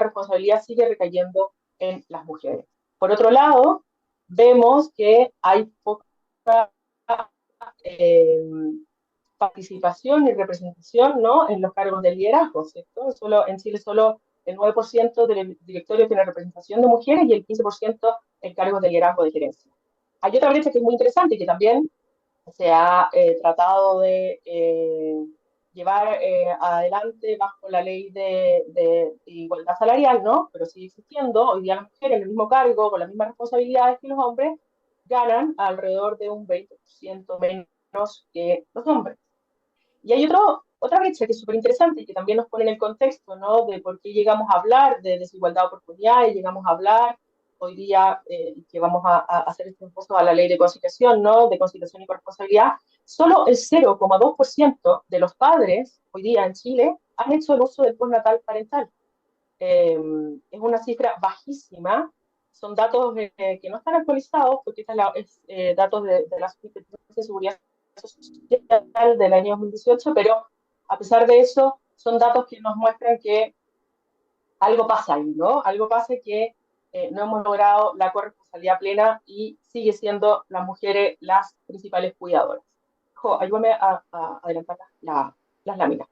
responsabilidad sigue recayendo en las mujeres. Por otro lado, vemos que hay poca eh, participación y representación, ¿no?, en los cargos de liderazgo, ¿cierto? En Chile solo el 9% del directorio tiene representación de mujeres y el 15% en cargos de liderazgo de gerencia. Hay otra brecha que es muy interesante y que también se ha tratado de llevar adelante bajo la ley de igualdad salarial, ¿no? Pero sigue existiendo. Hoy día las mujeres en el mismo cargo, con las mismas responsabilidades que los hombres, ganan alrededor de un 20% menos que los hombres. Y hay otra brecha que es súper interesante y que también nos pone en el contexto, ¿no?, de por qué llegamos a hablar de desigualdad de oportunidades, llegamos a hablar hoy día que vamos a hacer este impuesto a la ley de conciliación, ¿no?, de conciliación y corresponsabilidad. Solo el 0,2% de los padres hoy día en Chile han hecho el uso del postnatal parental. Es una cifra bajísima. Son datos que no están actualizados porque esta es datos de la Superintendencia de Seguridad Social del año 2018, pero a pesar de eso, son datos que nos muestran que algo pasa ahí, ¿no? Algo pasa que no hemos logrado la corresponsabilidad plena y sigue siendo las mujeres las principales cuidadoras. Ayúdame a adelantar las láminas.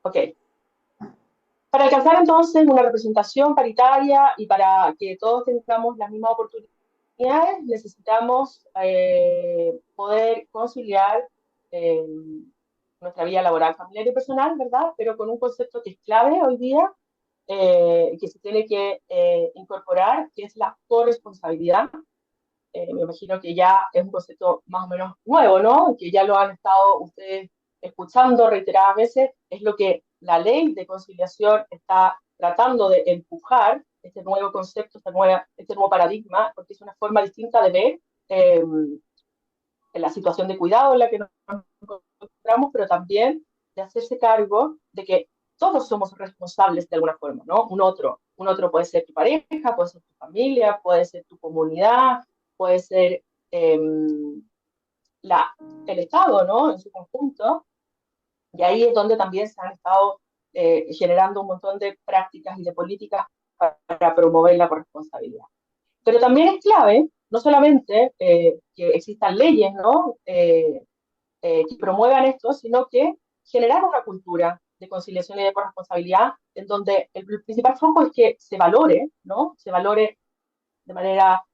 Ok. Para alcanzar entonces una representación paritaria y para que todos tengamos las mismas oportunidades, necesitamos poder conciliar nuestra vida laboral, familiar y personal, ¿verdad? Pero con un concepto que es clave hoy día, que se tiene que incorporar, que es la corresponsabilidad. Me imagino que ya es un concepto más o menos nuevo, ¿no? Que ya lo han estado ustedes escuchando reiteradas veces. Es lo que la ley de conciliación está tratando de empujar, este nuevo concepto, este nuevo paradigma, porque es una forma distinta de ver en la situación de cuidado en la que nos encontramos, pero también de hacerse cargo de que todos somos responsables de alguna forma, ¿no? Un otro puede ser tu pareja, puede ser tu familia, puede ser tu comunidad, puede ser el Estado, ¿no?, en su conjunto. Y ahí es donde también se han estado generando un montón de prácticas y de políticas para promover la corresponsabilidad. Pero también es clave, no solamente que existan leyes, ¿no?, que promuevan esto, sino que generar una cultura de conciliación y de corresponsabilidad en donde el principal foco es que se valore, ¿no?, se valore de manera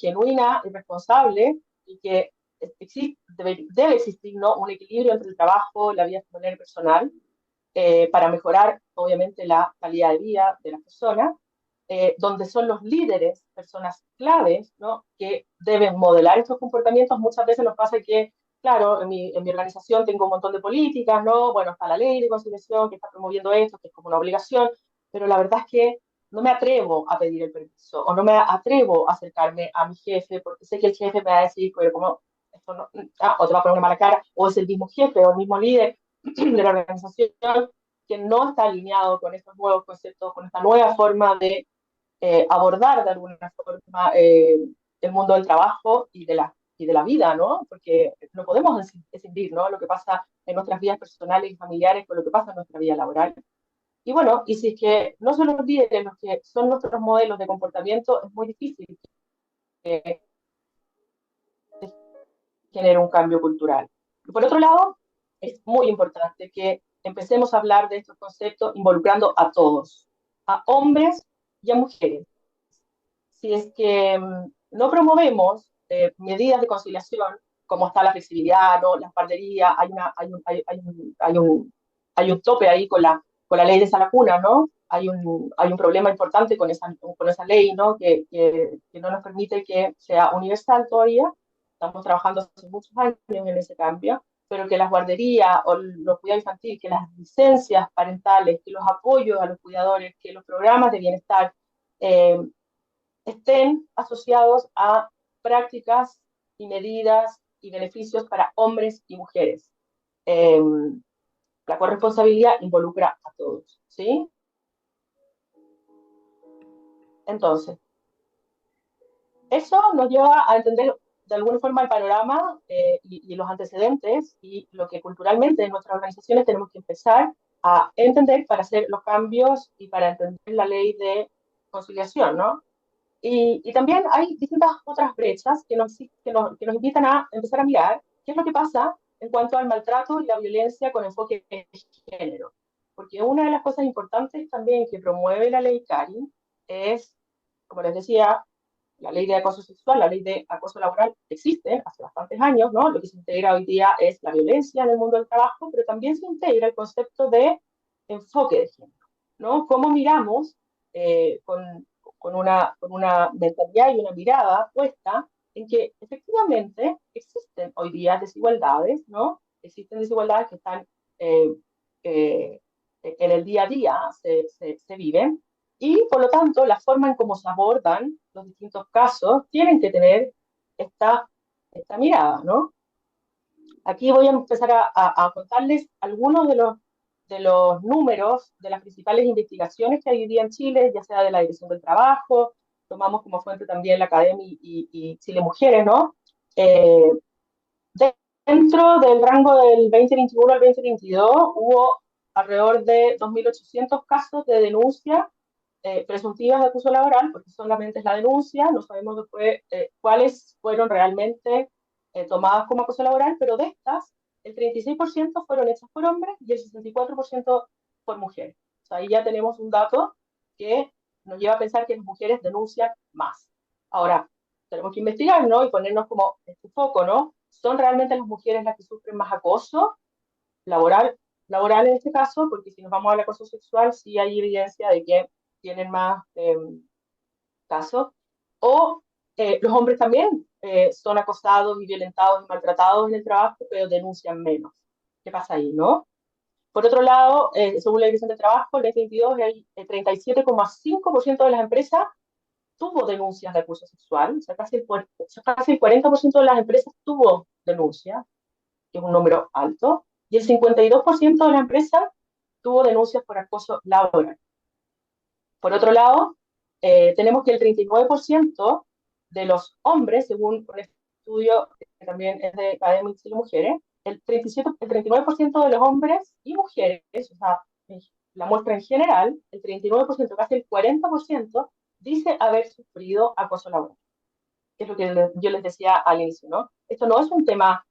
genuina y responsable y que debe existir, ¿no?, un equilibrio entre el trabajo, la vida familiar y personal para mejorar, obviamente, la calidad de vida de las personas, donde son los líderes, personas claves, ¿no?, que deben modelar estos comportamientos. Muchas veces nos pasa que, claro, en mi organización tengo un montón de políticas, ¿no? Bueno, está la ley de conciliación que está promoviendo esto, que es como una obligación, pero la verdad es que no me atrevo a pedir el permiso o no me atrevo a acercarme a mi jefe porque sé que el jefe me va a decir, pero como esto no, o te va a poner una mala cara, o es el mismo jefe o el mismo líder de la organización que no está alineado con estos nuevos conceptos, con esta nueva forma de abordar de alguna forma el mundo del trabajo y de la vida, ¿no? Porque no podemos escindir, ¿no?, lo que pasa en nuestras vidas personales y familiares con lo que pasa en nuestra vida laboral. Y bueno, y si es que no son los líderes los que son nuestros modelos de comportamiento, es muy difícil que genere un cambio cultural. Y por otro lado, es muy importante que empecemos a hablar de estos conceptos involucrando a todos, a hombres y a mujeres. Si es que no promovemos medidas de conciliación, como está la flexibilidad, ¿no?, las guarderías, hay un tope ahí con la ley de esa cuna, ¿no? Hay un problema importante con esa ley, ¿no?, que no nos permite que sea universal todavía. Estamos trabajando hace muchos años en ese cambio, pero que las guarderías o los cuidados infantiles, que las licencias parentales, que los apoyos a los cuidadores, que los programas de bienestar estén asociados a prácticas y medidas y beneficios para hombres y mujeres. La corresponsabilidad involucra a todos, ¿sí? Entonces, eso nos lleva a entender de alguna forma el panorama y los antecedentes y lo que culturalmente en nuestras organizaciones tenemos que empezar a entender para hacer los cambios y para entender la ley de conciliación, ¿no? Y también hay distintas otras brechas que nos invitan a empezar a mirar qué es lo que pasa en cuanto al maltrato y la violencia con enfoque de género. Porque una de las cosas importantes también que promueve la ley CARI es, como les decía, la ley de acoso sexual, la ley de acoso laboral existe hace bastantes años, ¿no? Lo que se integra hoy día es la violencia en el mundo del trabajo, pero también se integra el concepto de enfoque de género, ¿no? Cómo miramos con una mentalidad y una mirada puesta en que efectivamente existen hoy día desigualdades, ¿no? Existen desigualdades que están eh, eh, en el día a día, se viven, y por lo tanto la forma en cómo se abordan los distintos casos tienen que tener esta mirada, ¿no? Aquí voy a empezar a contarles algunos de los números de las principales investigaciones que hay hoy día en Chile, ya sea de la Dirección del Trabajo, tomamos como fuente también la Academia y Chile Mujeres, ¿no? Eh, Dentro del rango del 2021 al 2022 hubo alrededor de 2.800 casos de denuncia presuntivas de abuso laboral, porque solamente es la denuncia, no sabemos después cuáles fueron realmente tomadas como acoso laboral, pero de estas, el 36% fueron hechas por hombres y el 64% por mujeres. O sea, ahí ya tenemos un dato que nos lleva a pensar que las mujeres denuncian más. Ahora, tenemos que investigar, ¿no? Y ponernos como este foco, ¿no? ¿Son realmente las mujeres las que sufren más acoso laboral, laboral en este caso? Porque si nos vamos al acoso sexual, sí hay evidencia de que tienen más casos. O los hombres también son acosados y violentados y maltratados en el trabajo, pero denuncian menos. ¿Qué pasa ahí, no? Por otro lado, según la Dirección de Trabajo, el 2022, el 37,5% de las empresas tuvo denuncias de abuso sexual, o sea, casi el 40% de las empresas tuvo denuncias, que es un número alto, y el 52% de las empresas tuvo denuncias por acoso laboral. Por otro lado, tenemos que el 39% de los hombres, según un estudio que también es de Academia y Mujeres, el 39% de los hombres y mujeres, o sea, la muestra en general, el 39%, casi el 40%, dice haber sufrido acoso laboral, que es lo que yo les decía al inicio, ¿no? Esto no es un tema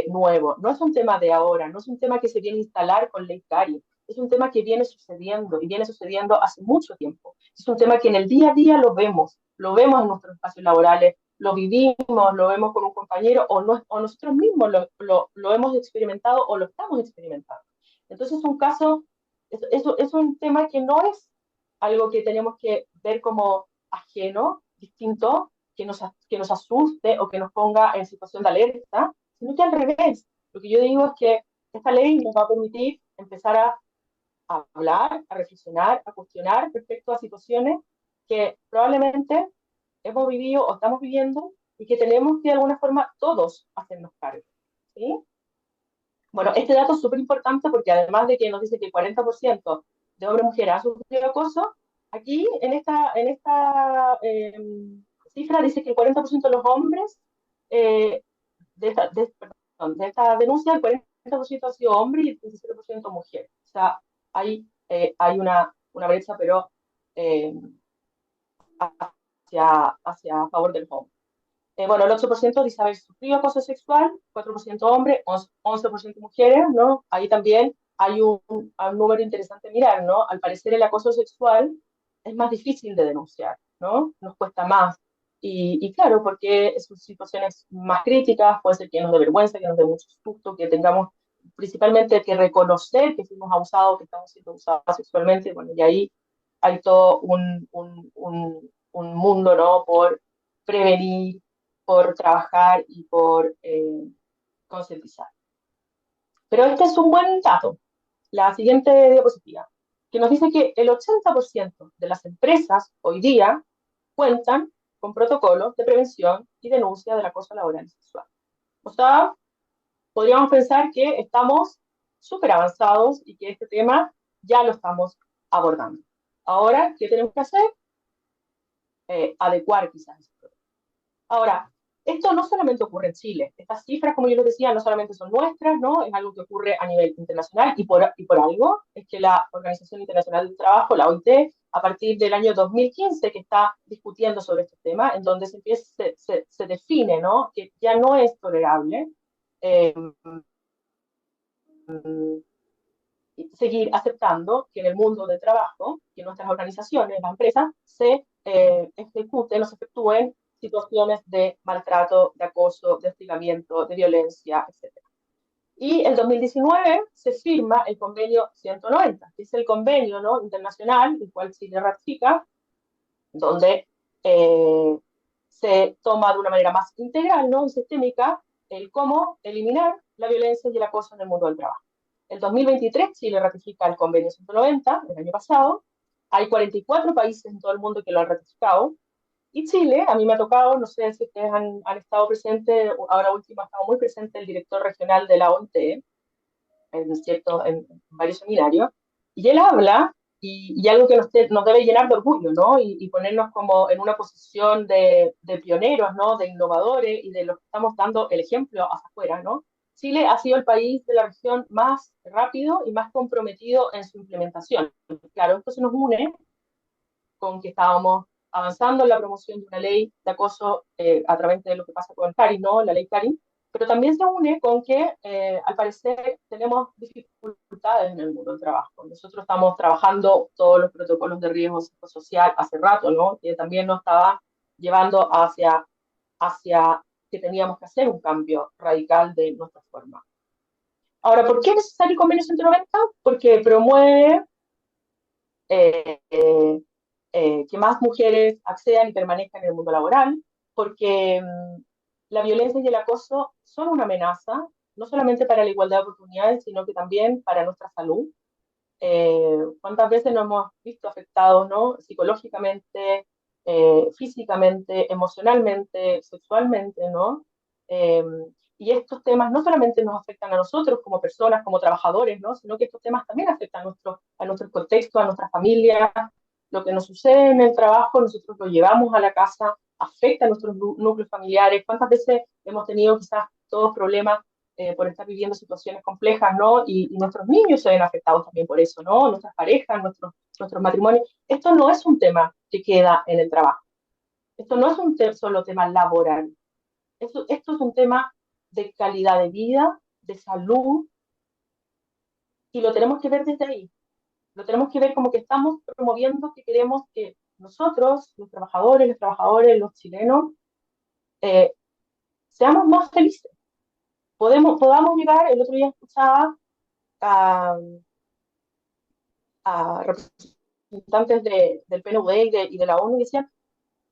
nuevo, no es un tema de ahora, no es un tema que se viene a instalar con Ley CARI, es un tema que viene sucediendo y viene sucediendo hace mucho tiempo. Es un tema que en el día a día lo vemos en nuestros espacios laborales, lo vivimos, lo vemos con un compañero o nosotros mismos lo hemos experimentado o lo estamos experimentando. Entonces es un caso, es un tema que no es algo que tenemos que ver como ajeno, distinto, que nos asuste o que nos ponga en situación de alerta, sino que al revés. Lo que yo digo es que esta ley nos va a permitir empezar a hablar, a reflexionar, a cuestionar respecto a situaciones que probablemente hemos vivido o estamos viviendo y que tenemos que de alguna forma todos hacernos cargo. ¿Sí? Bueno, este dato es súper importante porque además de que nos dice que el 40% de hombres y mujeres han sufrido acoso, aquí en esta cifra dice que el 40% de los hombres eh, de esta denuncia, el 40% ha sido hombre y el 37% mujer. O sea, hay una brecha, pero eh, hacia favor del hombre. Bueno, el 8% dice haber sufrido acoso sexual, 4% hombres, 11% mujeres, ¿no? Ahí también hay un número interesante a mirar, ¿no? Al parecer el acoso sexual es más difícil de denunciar, ¿no? Nos cuesta más. Y claro, porque son situaciones más críticas, puede ser que nos dé vergüenza, que nos dé mucho susto, que tengamos principalmente que reconocer que fuimos abusados, que estamos siendo usados sexualmente, bueno, y ahí hay todo un mundo, ¿no? Por prevenir, por trabajar y por concientizar. Pero este es un buen dato. La siguiente diapositiva, que nos dice que el 80% de las empresas hoy día cuentan con protocolos de prevención y denuncia del acoso laboral y sexual. O sea, podríamos pensar que estamos súper avanzados y que este tema ya lo estamos abordando. Ahora, ¿qué tenemos que hacer? Adecuar quizás. Ahora, esto no solamente ocurre en Chile. Estas cifras, como yo les decía, no solamente son nuestras, ¿no? Es algo que ocurre a nivel internacional y por algo es que la Organización Internacional del Trabajo, la OIT, a partir del año 2015 que está discutiendo sobre este tema, en donde se define, ¿no?, que ya no es tolerable eh, seguir aceptando que en el mundo del trabajo, que nuestras organizaciones, las empresas, se ejecuten o se efectúen situaciones de maltrato, de acoso, de hostigamiento, de violencia, etc. Y en 2019 se firma el convenio 190, que es el convenio, ¿no?, internacional, el cual Chile ratifica, donde se toma de una manera más integral, ¿no?, y sistémica, el cómo eliminar la violencia y el acoso en el mundo del trabajo. En 2023 Chile ratifica el convenio 190, el año pasado. Hay 44 países en todo el mundo que lo han ratificado. Y Chile, a mí me ha tocado, no sé si ustedes han estado presentes, ahora último ha estado muy presente el director regional de la OIT, en varios seminarios, y él habla, y algo que nos debe llenar de orgullo, ¿no? Y ponernos como en una posición de pioneros, ¿no?, de innovadores y de los que estamos dando el ejemplo hacia afuera, ¿no? Chile ha sido el país de la región más rápido y más comprometido en su implementación. Claro, esto se nos une con que estábamos avanzando en la promoción de una ley de acoso a través de lo que pasa con Cari, ¿no?, la ley Cari, pero también se une con que al parecer tenemos dificultades en el mundo del trabajo. Nosotros estamos trabajando todos los protocolos de riesgo psicosocial hace rato, ¿no?, que también nos estaba llevando hacia que teníamos que hacer un cambio radical de nuestra forma. Ahora, ¿por qué es necesario el convenio 190? Porque promueve eh, eh, que más mujeres accedan y permanezcan en el mundo laboral, porque la violencia y el acoso son una amenaza, no solamente para la igualdad de oportunidades, sino que también para nuestra salud. ¿Cuántas veces nos hemos visto afectados, ¿no?, psicológicamente, físicamente, emocionalmente, sexualmente, ¿no? Eh, y estos temas no solamente nos afectan a nosotros como personas, como trabajadores, ¿no?, sino que estos temas también afectan a nuestro contexto, a nuestra familia. Lo que nos sucede en el trabajo, nosotros lo llevamos a la casa, afecta a nuestros núcleos familiares. ¿Cuántas veces hemos tenido quizás todos problemas por estar viviendo situaciones complejas, ¿no? Y nuestros niños se ven afectados también por eso, ¿no? Nuestras parejas, nuestros matrimonios. Esto no es un tema que queda en el trabajo. Esto no es solo tema laboral. Esto es un tema de calidad de vida, de salud, y lo tenemos que ver desde ahí. Lo tenemos que ver como que estamos promoviendo que queremos que nosotros, los trabajadores, los chilenos, eh, seamos más felices. Podamos llegar, el otro día escuchaba a, a representantes del PNUD y de la ONU y decían,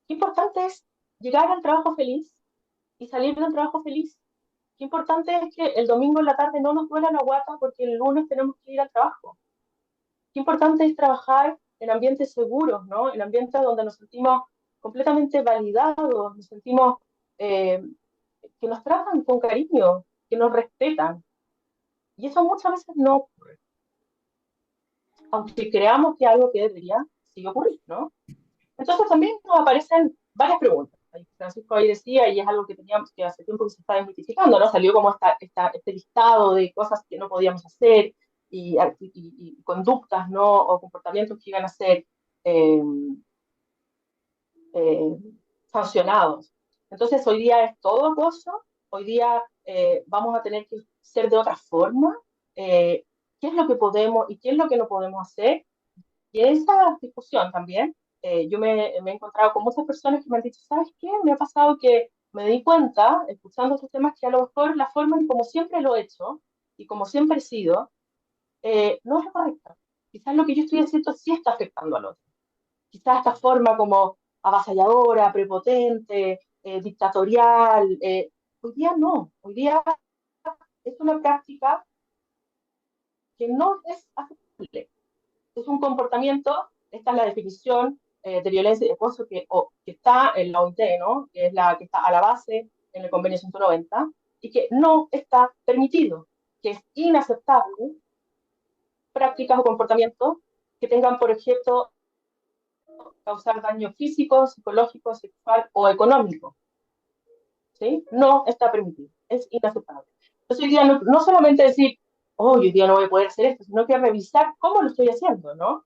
qué importante es llegar al trabajo feliz y salir del trabajo feliz. Qué importante es que el domingo en la tarde no nos duela la guata porque el lunes tenemos que ir al trabajo. Qué importante es trabajar en ambientes seguros, ¿no? En ambientes donde nos sentimos completamente validados, nos sentimos que nos tratan con cariño, que nos respetan. Y eso muchas veces no ocurre, aunque creamos que algo que debería sí ocurrir, ¿no? Entonces también nos aparecen varias preguntas. Francisco ahí decía, y es algo que teníamos que hace tiempo que se está desmitificando, ¿no? Salió como este listado de cosas que no podíamos hacer y conductas, ¿no?, o comportamientos que iban a ser eh, eh, sancionados. Entonces hoy día es todo acoso, hoy día vamos a tener que ser de otra forma. ¿Qué es lo que podemos y qué es lo que no podemos hacer? Y en esa discusión también, yo me he encontrado con muchas personas que me han dicho, ¿sabes qué? Me ha pasado que me di cuenta, escuchando estos temas, que a lo mejor la forma en como siempre lo he hecho y como siempre he sido, no es la correcta. Quizás lo que yo estoy haciendo sí está afectando al otro. Quizás esta forma como avasalladora, prepotente, dictatorial, hoy día no. Hoy día es una práctica que no es aceptable. Es un comportamiento, esta es la definición de violencia y acoso que está en la OIT, ¿no?, que es la que está a la base en el convenio 190, y que no está permitido, que es inaceptable prácticas o comportamientos que tengan por objeto causar daño físico, psicológico, sexual o económico. ¿Sí? No está permitido, es inaceptable. Entonces hoy día no solamente decir, oh, hoy día no voy a poder hacer esto, sino que revisar cómo lo estoy haciendo, ¿no?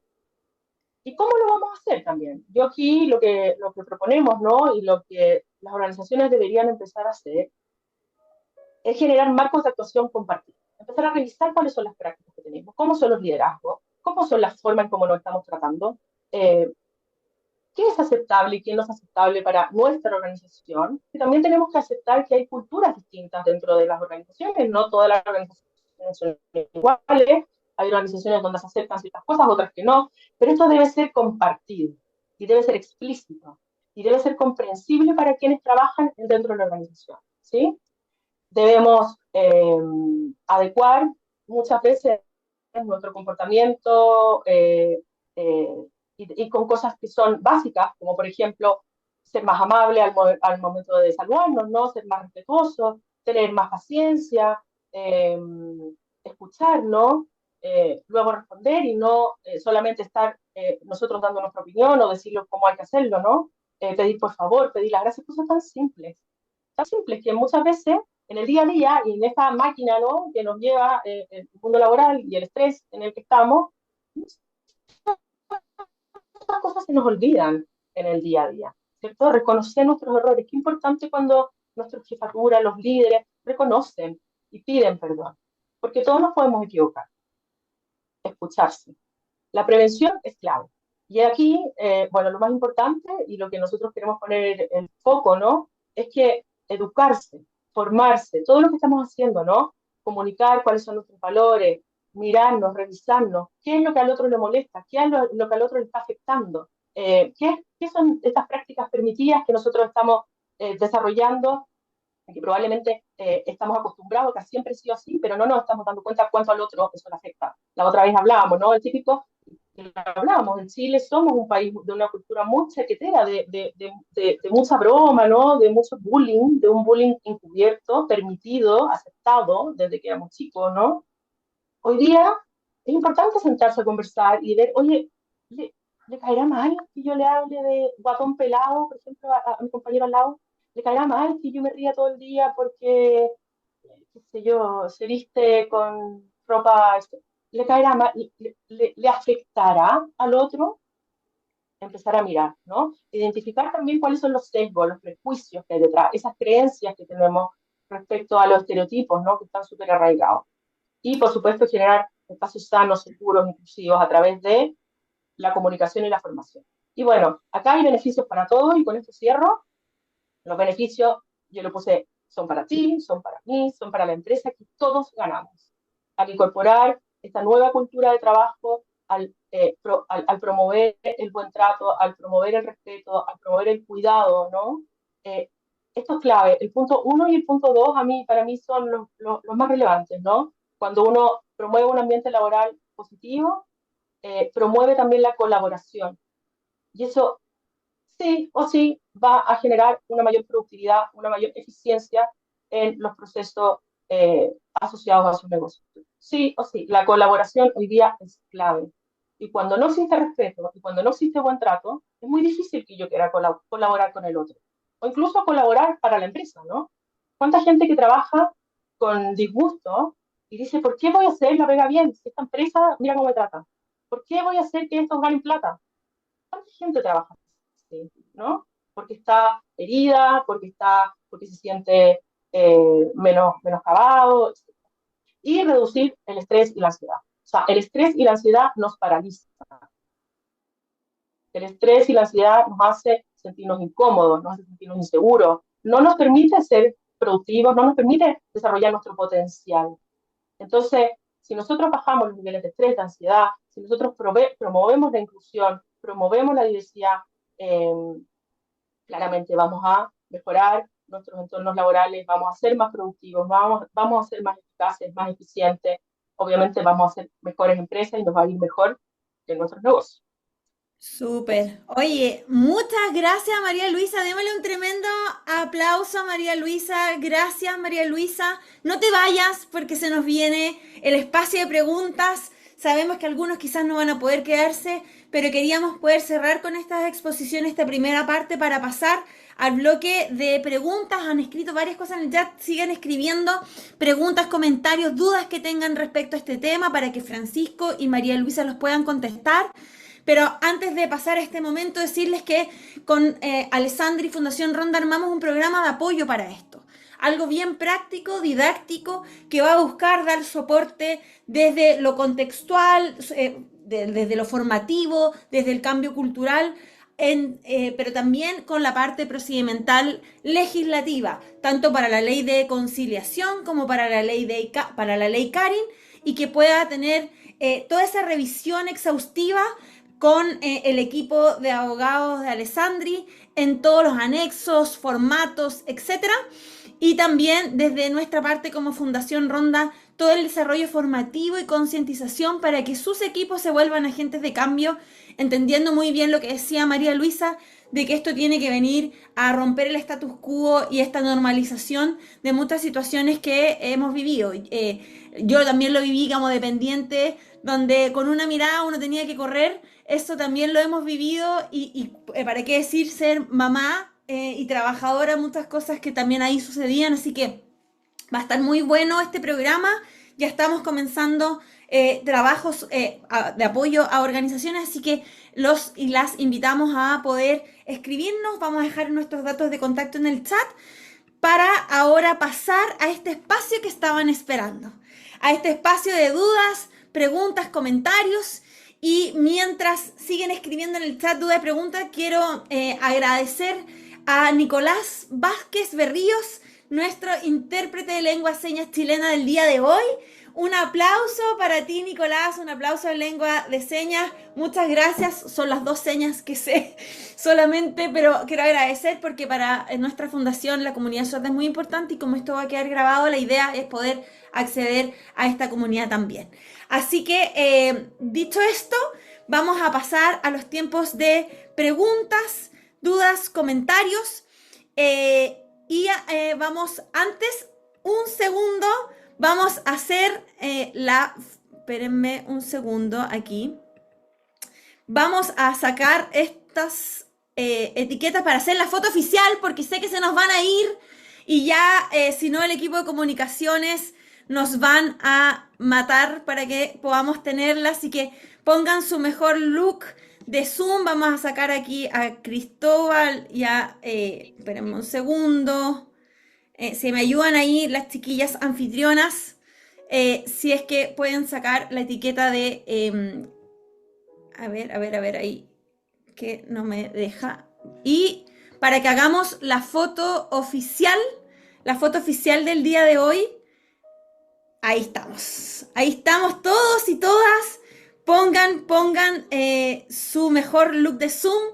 ¿Y cómo lo vamos a hacer también? Yo aquí lo que proponemos, ¿no? Y lo que las organizaciones deberían empezar a hacer es generar marcos de actuación compartidos. Empezar a revisar cuáles son las prácticas que tenemos, cómo son los liderazgos, cómo son las formas en cómo nos estamos tratando, eh, qué es aceptable y qué no es aceptable para nuestra organización. Y también tenemos que aceptar que hay culturas distintas dentro de las organizaciones, no todas las organizaciones son iguales, hay organizaciones donde se aceptan ciertas cosas, otras que no, pero esto debe ser compartido y debe ser explícito y debe ser comprensible para quienes trabajan dentro de la organización, ¿sí? Debemos adecuar muchas veces nuestro comportamiento eh, y con cosas que son básicas, como por ejemplo ser más amable al momento de saludarnos, ¿no? Ser más respetuoso, tener más paciencia, eh, escuchar, ¿no? Luego responder y no solamente estar nosotros dando nuestra opinión o decirlo cómo hay que hacerlo, ¿no? Pedir por favor, pedir las gracias, cosas tan simples que muchas veces en el día a día y en esta máquina, ¿no? Que nos lleva el mundo laboral y el estrés en el que estamos, estas cosas se nos olvidan en el día a día, ¿cierto? Reconocer nuestros errores. Qué importante cuando nuestras jefaturas, los líderes, reconocen y piden perdón, porque todos nos podemos equivocar, escucharse. La prevención es clave. Y aquí, bueno, lo más importante y lo que nosotros queremos poner el foco, ¿no? Es que educarse, formarse, todo lo que estamos haciendo, ¿no? Comunicar cuáles son nuestros valores, mirarnos, revisarnos, qué es lo que al otro le molesta, qué es lo que al otro le está afectando, qué son estas prácticas permitidas que nosotros estamos desarrollando, que probablemente estamos acostumbrados, que siempre ha sido así, pero no nos estamos dando cuenta cuánto al otro eso le afecta. La otra vez hablábamos, ¿no? El típico hablábamos, en Chile somos un país de una cultura muy chaquetera, de mucha broma, ¿no? De mucho bullying, de un bullying encubierto, permitido, aceptado desde que éramos chicos, ¿no? Hoy día es importante sentarse a conversar y ver, oye, ¿le, le caerá mal que yo le hable de guatón pelado, por ejemplo, a mi compañero al lado? ¿Le caerá mal que yo me ría todo el día porque, qué sé yo, se viste con ropa, le caerá mal, le afectará al otro? Empezar a mirar, ¿no? Identificar también cuáles son los sesgos, los prejuicios que hay detrás, esas creencias que tenemos respecto a los estereotipos, ¿no? Que están súper arraigados. Y, por supuesto, generar espacios sanos, seguros, inclusivos a través de la comunicación y la formación. Y bueno, acá hay beneficios para todos y con esto cierro. Los beneficios, yo lo puse, son para ti, son para mí, son para la empresa, que todos ganamos. Al incorporar esta nueva cultura de trabajo, al promover el buen trato, al promover el respeto, al promover el cuidado, ¿no? Eh, Esto es clave. El punto uno y el punto dos para mí son los más relevantes, ¿no? Cuando uno promueve un ambiente laboral positivo, promueve también la colaboración. Y eso sí o sí va a generar una mayor productividad, una mayor eficiencia en los procesos asociados a su negocio. Sí o sí, la colaboración hoy día es clave. Y cuando no existe respeto y cuando no existe buen trato, es muy difícil que yo quiera colaborar con el otro. O incluso colaborar para la empresa, ¿no? ¿Cuánta gente que trabaja con disgusto y dice, ¿por qué voy a hacer la pega bien? Si esta empresa, mira cómo me trata. ¿Por qué voy a hacer que estos ganen plata? ¿Cuánta gente trabaja así, ¿no? Porque está herida, porque se siente menoscabado, etc. Y reducir el estrés y la ansiedad. O sea, el estrés y la ansiedad nos paralizan. El estrés y la ansiedad nos hace sentirnos incómodos, nos hace sentirnos inseguros, no nos permite ser productivos, no nos permite desarrollar nuestro potencial. Entonces, si nosotros bajamos los niveles de estrés, de ansiedad, si nosotros promovemos la inclusión, promovemos la diversidad, eh, claramente vamos a mejorar nuestros entornos laborales, vamos a ser más productivos, vamos a ser más eficaces, más eficientes, obviamente vamos a ser mejores empresas y nos va a ir mejor en nuestros negocios. Eso. Súper. Oye, muchas gracias María Luisa. Démosle un tremendo aplauso a María Luisa. Gracias María Luisa. No te vayas porque se nos viene el espacio de preguntas. Sabemos que algunos quizás no van a poder quedarse, pero queríamos poder cerrar con estas exposiciones, esta primera parte, para pasar al bloque de preguntas. Han escrito varias cosas en el chat. Sigan escribiendo preguntas, comentarios, dudas que tengan respecto a este tema para que Francisco y María Luisa los puedan contestar. Pero antes de pasar a este momento, decirles que con Alessandri y Fundación Ronda armamos un programa de apoyo para esto. Algo bien práctico, didáctico, que va a buscar dar soporte desde lo contextual, desde lo formativo, desde el cambio cultural, pero también con la parte procedimental legislativa, tanto para la ley de conciliación como para para la ley Karin, y que pueda tener toda esa revisión exhaustiva con el equipo de abogados de Alessandri en todos los anexos, formatos, etcétera. Y también desde nuestra parte como Fundación Ronda, todo el desarrollo formativo y concientización para que sus equipos se vuelvan agentes de cambio, entendiendo muy bien lo que decía María Luisa, de que esto tiene que venir a romper el status quo y esta normalización de muchas situaciones que hemos vivido. Yo también lo viví como dependiente, donde con una mirada uno tenía que correr. Eso también lo hemos vivido y para qué decir ser mamá y trabajadora, muchas cosas que también ahí sucedían, así que va a estar muy bueno este programa. Ya estamos comenzando trabajos de apoyo a organizaciones, así que los y las invitamos a poder escribirnos. Vamos a dejar nuestros datos de contacto en el chat para ahora pasar a este espacio que estaban esperando, a este espacio de dudas, preguntas, comentarios. Y mientras siguen escribiendo en el chat dudas y preguntas, quiero agradecer a Nicolás Vázquez Berríos, nuestro intérprete de lengua de señas chilena del día de hoy. Un aplauso para ti, Nicolás, un aplauso en lengua de señas. Muchas gracias, son las dos señas que sé solamente, pero quiero agradecer porque para nuestra fundación la comunidad sorda es muy importante y como esto va a quedar grabado, la idea es poder acceder a esta comunidad también. Así que, dicho esto, vamos a pasar a los tiempos de preguntas, dudas, comentarios. Vamos antes, un segundo, vamos a hacer espérenme un segundo aquí. Vamos a sacar estas etiquetas para hacer la foto oficial porque sé que se nos van a ir y ya, si no, el equipo de comunicaciones nos van a matar para que podamos tenerla. Así que pongan su mejor look de Zoom. Vamos a sacar aquí a Cristóbal y a... espérenme un segundo. Si me ayudan ahí las chiquillas anfitrionas, si es que pueden sacar la etiqueta de... a ver, ahí, que no me deja. Y para que hagamos la foto oficial del día de hoy, ahí estamos todos y todas. Pongan su mejor look de Zoom.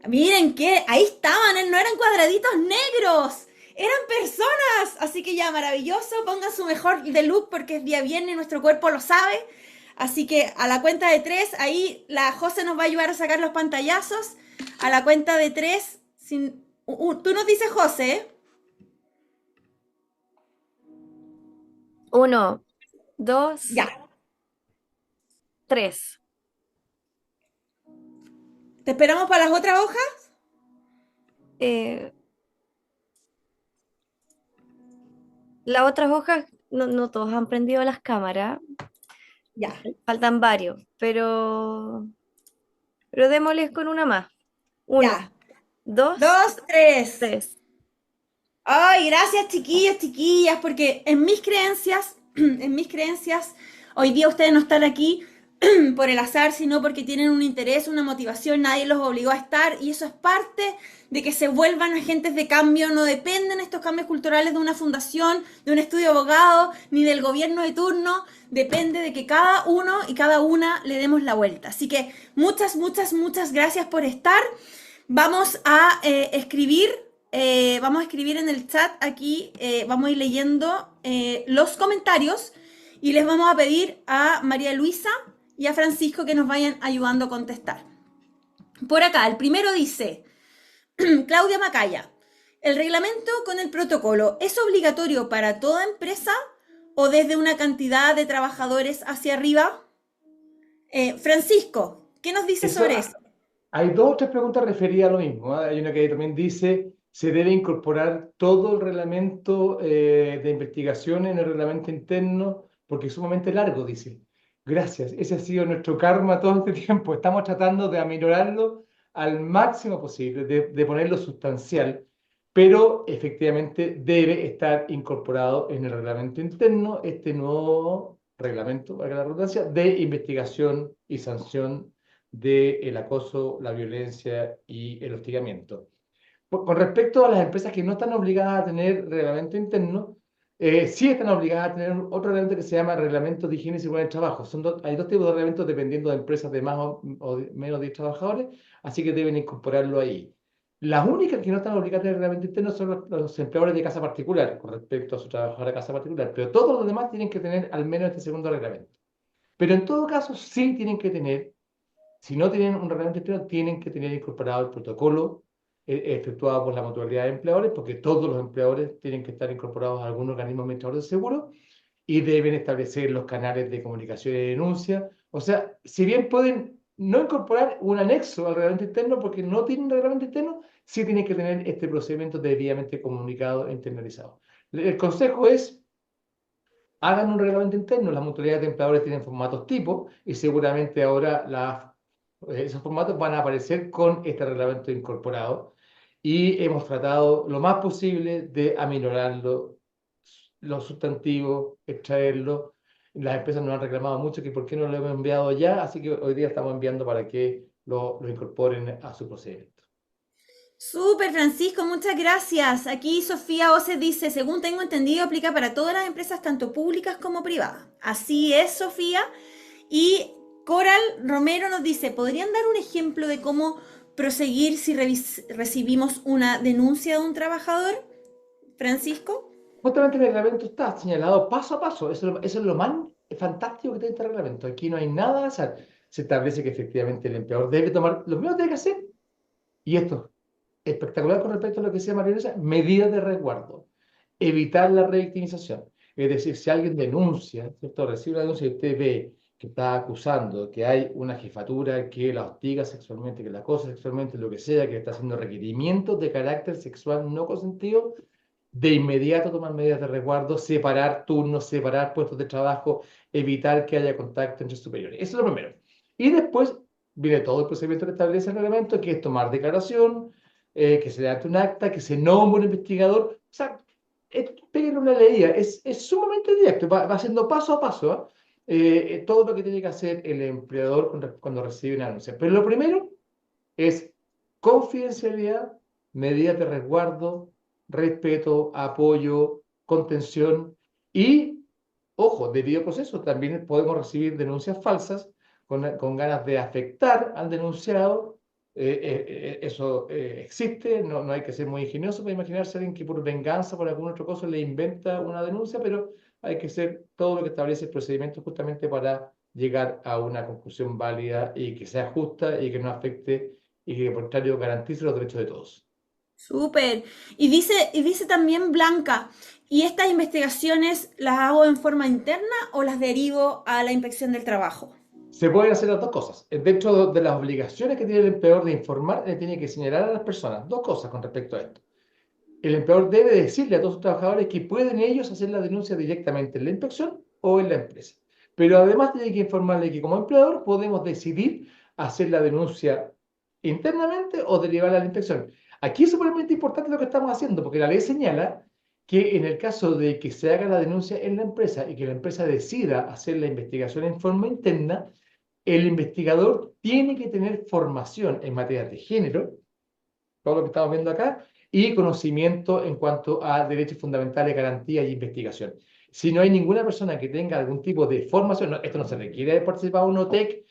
Miren que ahí estaban, no eran cuadraditos negros, eran personas. Así que ya, maravilloso. Pongan su mejor de look porque es día viernes y nuestro cuerpo lo sabe. Así que a la cuenta de 3, ahí la José nos va a ayudar a sacar los pantallazos. A la cuenta de 3, tú nos dices, José. 1, 2, Ya. 3. ¿Te esperamos para las otras hojas? Las otras hojas, no todos han prendido las cámaras, Ya. faltan varios, pero démosles con una más. 1, Ya. 2, 2, 3. 3. Ay, gracias, chiquillos, chiquillas, porque en mis creencias, hoy día ustedes no están aquí por el azar, sino porque tienen un interés, una motivación, nadie los obligó a estar, y eso es parte de que se vuelvan agentes de cambio. No dependen estos cambios culturales de una fundación, de un estudio de abogado, ni del gobierno de turno, depende de que cada uno y cada una le demos la vuelta. Así que muchas gracias por estar. Vamos a escribir en el chat aquí, vamos a ir leyendo los comentarios y les vamos a pedir a María Luisa y a Francisco que nos vayan ayudando a contestar. Por acá, el primero dice, Claudia Macaya, ¿el reglamento con el protocolo es obligatorio para toda empresa o desde una cantidad de trabajadores hacia arriba? Francisco, ¿qué nos dices sobre eso? Hay dos o tres preguntas referidas a lo mismo, ¿eh? Hay una que también dice, ¿se debe incorporar todo el reglamento de investigación en el reglamento interno? Porque es sumamente largo, dice. Gracias, ese ha sido nuestro karma todo este tiempo. Estamos tratando de aminorarlo al máximo posible, de ponerlo sustancial, pero efectivamente debe estar incorporado en el reglamento interno este nuevo reglamento, valga la redundancia, de investigación y sanción del acoso, la violencia y el hostigamiento. Con respecto a las empresas que no están obligadas a tener reglamento interno, sí están obligadas a tener otro reglamento que se llama Reglamento de Higiene y Seguridad del Trabajo. Hay dos tipos de reglamentos dependiendo de empresas de más o menos de 10 trabajadores, así que deben incorporarlo ahí. Las únicas que no están obligadas a tener reglamento interno son los empleadores de casa particular, con respecto a su trabajadora de casa particular, pero todos los demás tienen que tener al menos este segundo reglamento. Pero en todo caso, sí tienen que tener, si no tienen un reglamento interno, tienen que tener incorporado el protocolo efectuado por la mutualidad de empleadores, porque todos los empleadores tienen que estar incorporados a algún organismo administrador de seguro y deben establecer los canales de comunicación y denuncia. O sea, si bien pueden no incorporar un anexo al reglamento interno porque no tienen reglamento interno, sí tienen que tener este procedimiento debidamente comunicado e internalizado. El consejo es: hagan un reglamento interno. Las mutualidades de empleadores tienen formatos tipo y seguramente ahora esos formatos van a aparecer con este reglamento incorporado, y hemos tratado lo más posible de aminorarlo, los sustantivos, extraerlo. Las empresas nos han reclamado mucho que por qué no lo hemos enviado ya, así que hoy día estamos enviando para que lo incorporen a su procedimiento. Súper, Francisco, muchas gracias. Aquí Sofía Ose dice, según tengo entendido, aplica para todas las empresas, tanto públicas como privadas. Así es, Sofía. Y Coral Romero nos dice, ¿podrían dar un ejemplo de cómo proseguir si recibimos una denuncia de un trabajador? Francisco. Justamente el reglamento está señalado paso a paso. Eso es lo más fantástico que tiene este reglamento. Aquí no hay nada al azar. Se establece que efectivamente el empleador debe tomar, lo primero que tiene que hacer, y esto es espectacular con respecto a lo que decía María Luisa, medidas de resguardo, evitar la revictimización. Es decir, si alguien denuncia, ¿cierto? Recibe una denuncia y usted ve que está acusando, que hay una jefatura que la hostiga sexualmente, que la acosa sexualmente, lo que sea, que está haciendo requerimientos de carácter sexual no consentido, de inmediato tomar medidas de resguardo, separar turnos, separar puestos de trabajo, evitar que haya contacto entre superiores. Eso es lo primero. Y después viene todo el procedimiento que establece el reglamento, que es tomar declaración, que se levante un acta, que se nombre un investigador. O sea, peguen una leída. Es sumamente directo, va haciendo paso a paso, todo lo que tiene que hacer el empleador cuando recibe una denuncia. Pero lo primero es confidencialidad, medidas de resguardo, respeto, apoyo, contención y, ojo, debido proceso. También podemos recibir denuncias falsas con ganas de afectar al denunciado. Eso existe, no hay que ser muy ingenioso para imaginarse a alguien que por venganza, por alguna otra cosa, le inventa una denuncia, pero hay que hacer todo lo que establece el procedimiento justamente para llegar a una conclusión válida y que sea justa y que no afecte y que, por contrario, garantice los derechos de todos. Súper. Y dice también Blanca, ¿y estas investigaciones las hago en forma interna o las derivo a la inspección del trabajo? Se pueden hacer las dos cosas. Dentro de las obligaciones que tiene el empleador de informar, le tiene que señalar a las personas dos cosas con respecto a esto. El empleador debe decirle a todos sus trabajadores que pueden ellos hacer la denuncia directamente en la inspección o en la empresa. Pero además tiene que informarle que como empleador podemos decidir hacer la denuncia internamente o derivarla a la inspección. Aquí es súper importante lo que estamos haciendo, porque la ley señala que en el caso de que se haga la denuncia en la empresa y que la empresa decida hacer la investigación en forma interna, el investigador tiene que tener formación en materia de género, todo lo que estamos viendo acá, y conocimiento en cuanto a derechos fundamentales, garantía y investigación. Si no hay ninguna persona que tenga algún tipo de formación, esto no se requiere de participar en un OTEC,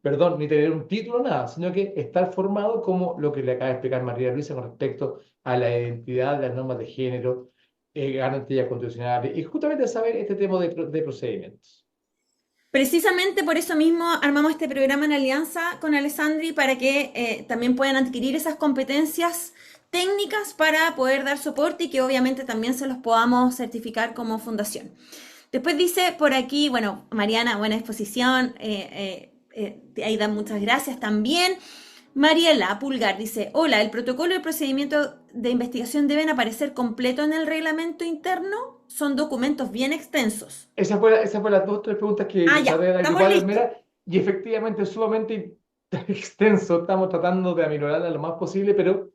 perdón, ni tener un título, nada, sino que estar formado como lo que le acaba de explicar María Luisa con respecto a la identidad, las normas de género, garantías constitucionales, y justamente saber este tema de procedimientos. Precisamente por eso mismo armamos este programa en alianza con Alessandri para que también puedan adquirir esas competencias técnicas para poder dar soporte y que obviamente también se los podamos certificar como fundación. Después dice por aquí, bueno, Mariana, buena exposición, ahí dan muchas gracias también. Mariela Pulgar dice, hola, ¿el protocolo y el procedimiento de investigación deben aparecer completo en el reglamento interno? son documentos bien extensos. Esa fue las dos, tres preguntas que Ah, ya, traté de estamos agrupar de listos. manera, y efectivamente es sumamente extenso, estamos tratando de aminorarla lo más posible, pero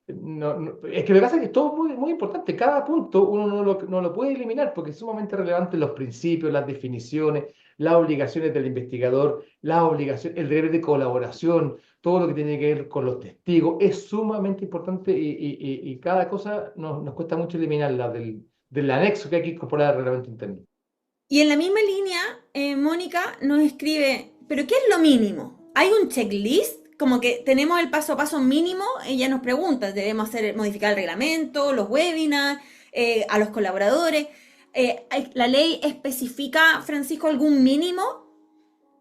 es que lo que pasa es que es todo muy, muy importante. Cada punto uno no lo puede eliminar porque es sumamente relevante los principios, las definiciones, las obligaciones del investigador, las obligaciones, el deber de colaboración, todo lo que tiene que ver con los testigos. Es sumamente importante y cada cosa nos cuesta mucho eliminarla del anexo que hay que incorporar al reglamento interno. Y en la misma línea, Mónica nos escribe, ¿pero qué es lo mínimo? ¿Hay un checklist? Como que tenemos el paso a paso mínimo, ella nos pregunta, ¿debemos modificar el reglamento, los webinars, a los colaboradores? ¿La ley especifica, Francisco, algún mínimo?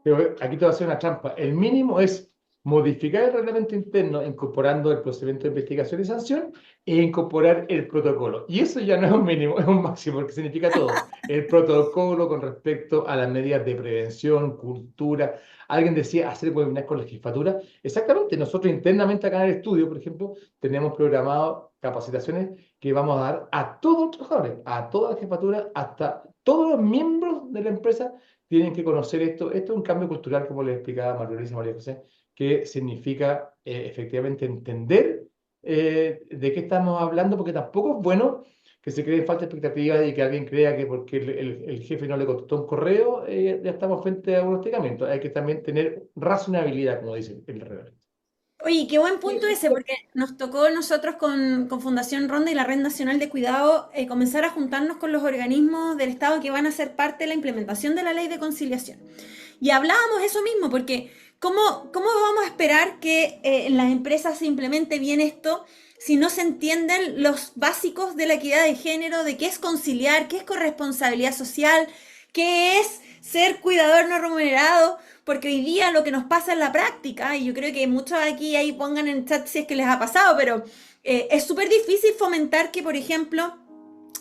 Pero aquí te voy a hacer una trampa. El mínimo es modificar el reglamento interno incorporando el procedimiento de investigación y sanción e incorporar el protocolo. Y eso ya no es un mínimo, es un máximo, porque significa todo. El protocolo con respecto a las medidas de prevención, cultura. Alguien decía hacer webinars con la jefatura. Exactamente, nosotros internamente acá en el estudio, por ejemplo, tenemos programado capacitaciones que vamos a dar a todos los trabajadores, a toda la jefatura, hasta todos los miembros de la empresa tienen que conocer esto. Esto es un cambio cultural, como les explicaba María Luisa y María José, que significa efectivamente entender de qué estamos hablando, porque tampoco es bueno que se creen falsas expectativas y que alguien crea que porque el jefe no le contestó un correo, ya estamos frente a un hostigamiento. Hay que también tener razonabilidad, como dice el reglamento. Oye, qué buen punto Sí, ese, porque nos tocó nosotros con Fundación Ronda y la Red Nacional de Cuidado comenzar a juntarnos con los organismos del Estado que van a ser parte de la implementación de la ley de conciliación. Y hablábamos eso mismo, porque ¿cómo vamos a esperar que en las empresas se implemente bien esto si no se entienden los básicos de la equidad de género, de qué es conciliar, qué es corresponsabilidad social, qué es ser cuidador no remunerado? Porque hoy día lo que nos pasa en la práctica, y yo creo que muchos aquí ahí pongan en chat si es que les ha pasado, pero es súper difícil fomentar que, por ejemplo,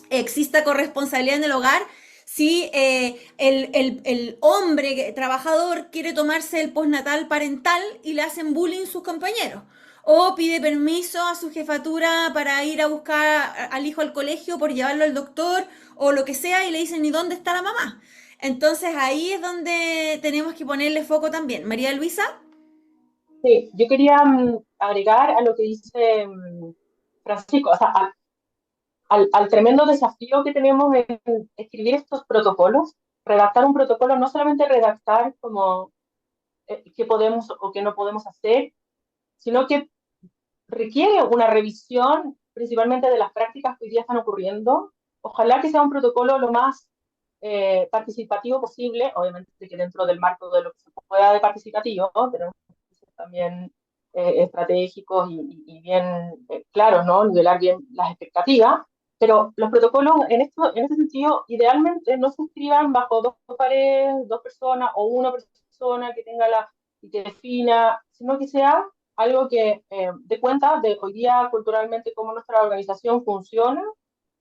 exista corresponsabilidad en el hogar si el hombre trabajador quiere tomarse el postnatal parental y le hacen bullying sus compañeros. O pide permiso a su jefatura para ir a buscar al hijo al colegio por llevarlo al doctor o lo que sea y le dicen, ¿y dónde está la mamá? Entonces ahí es donde tenemos que ponerle foco también. María Luisa. sí, yo quería agregar a lo que dice Francisco, o sea, al tremendo desafío que tenemos en escribir estos protocolos, redactar un protocolo, no solamente redactar como qué podemos o qué no podemos hacer, sino que requiere una revisión principalmente de las prácticas que hoy día están ocurriendo. Ojalá que sea un protocolo lo más participativo posible, obviamente que dentro del marco de lo que se pueda de participativo, tenemos que ser también estratégicos y bien claros, ¿no? Nivelar bien las expectativas, pero los protocolos en este sentido idealmente no se escriban bajo dos paredes, dos personas o una persona que tenga y que defina, sino que sea algo que dé cuenta de hoy día culturalmente cómo nuestra organización funciona,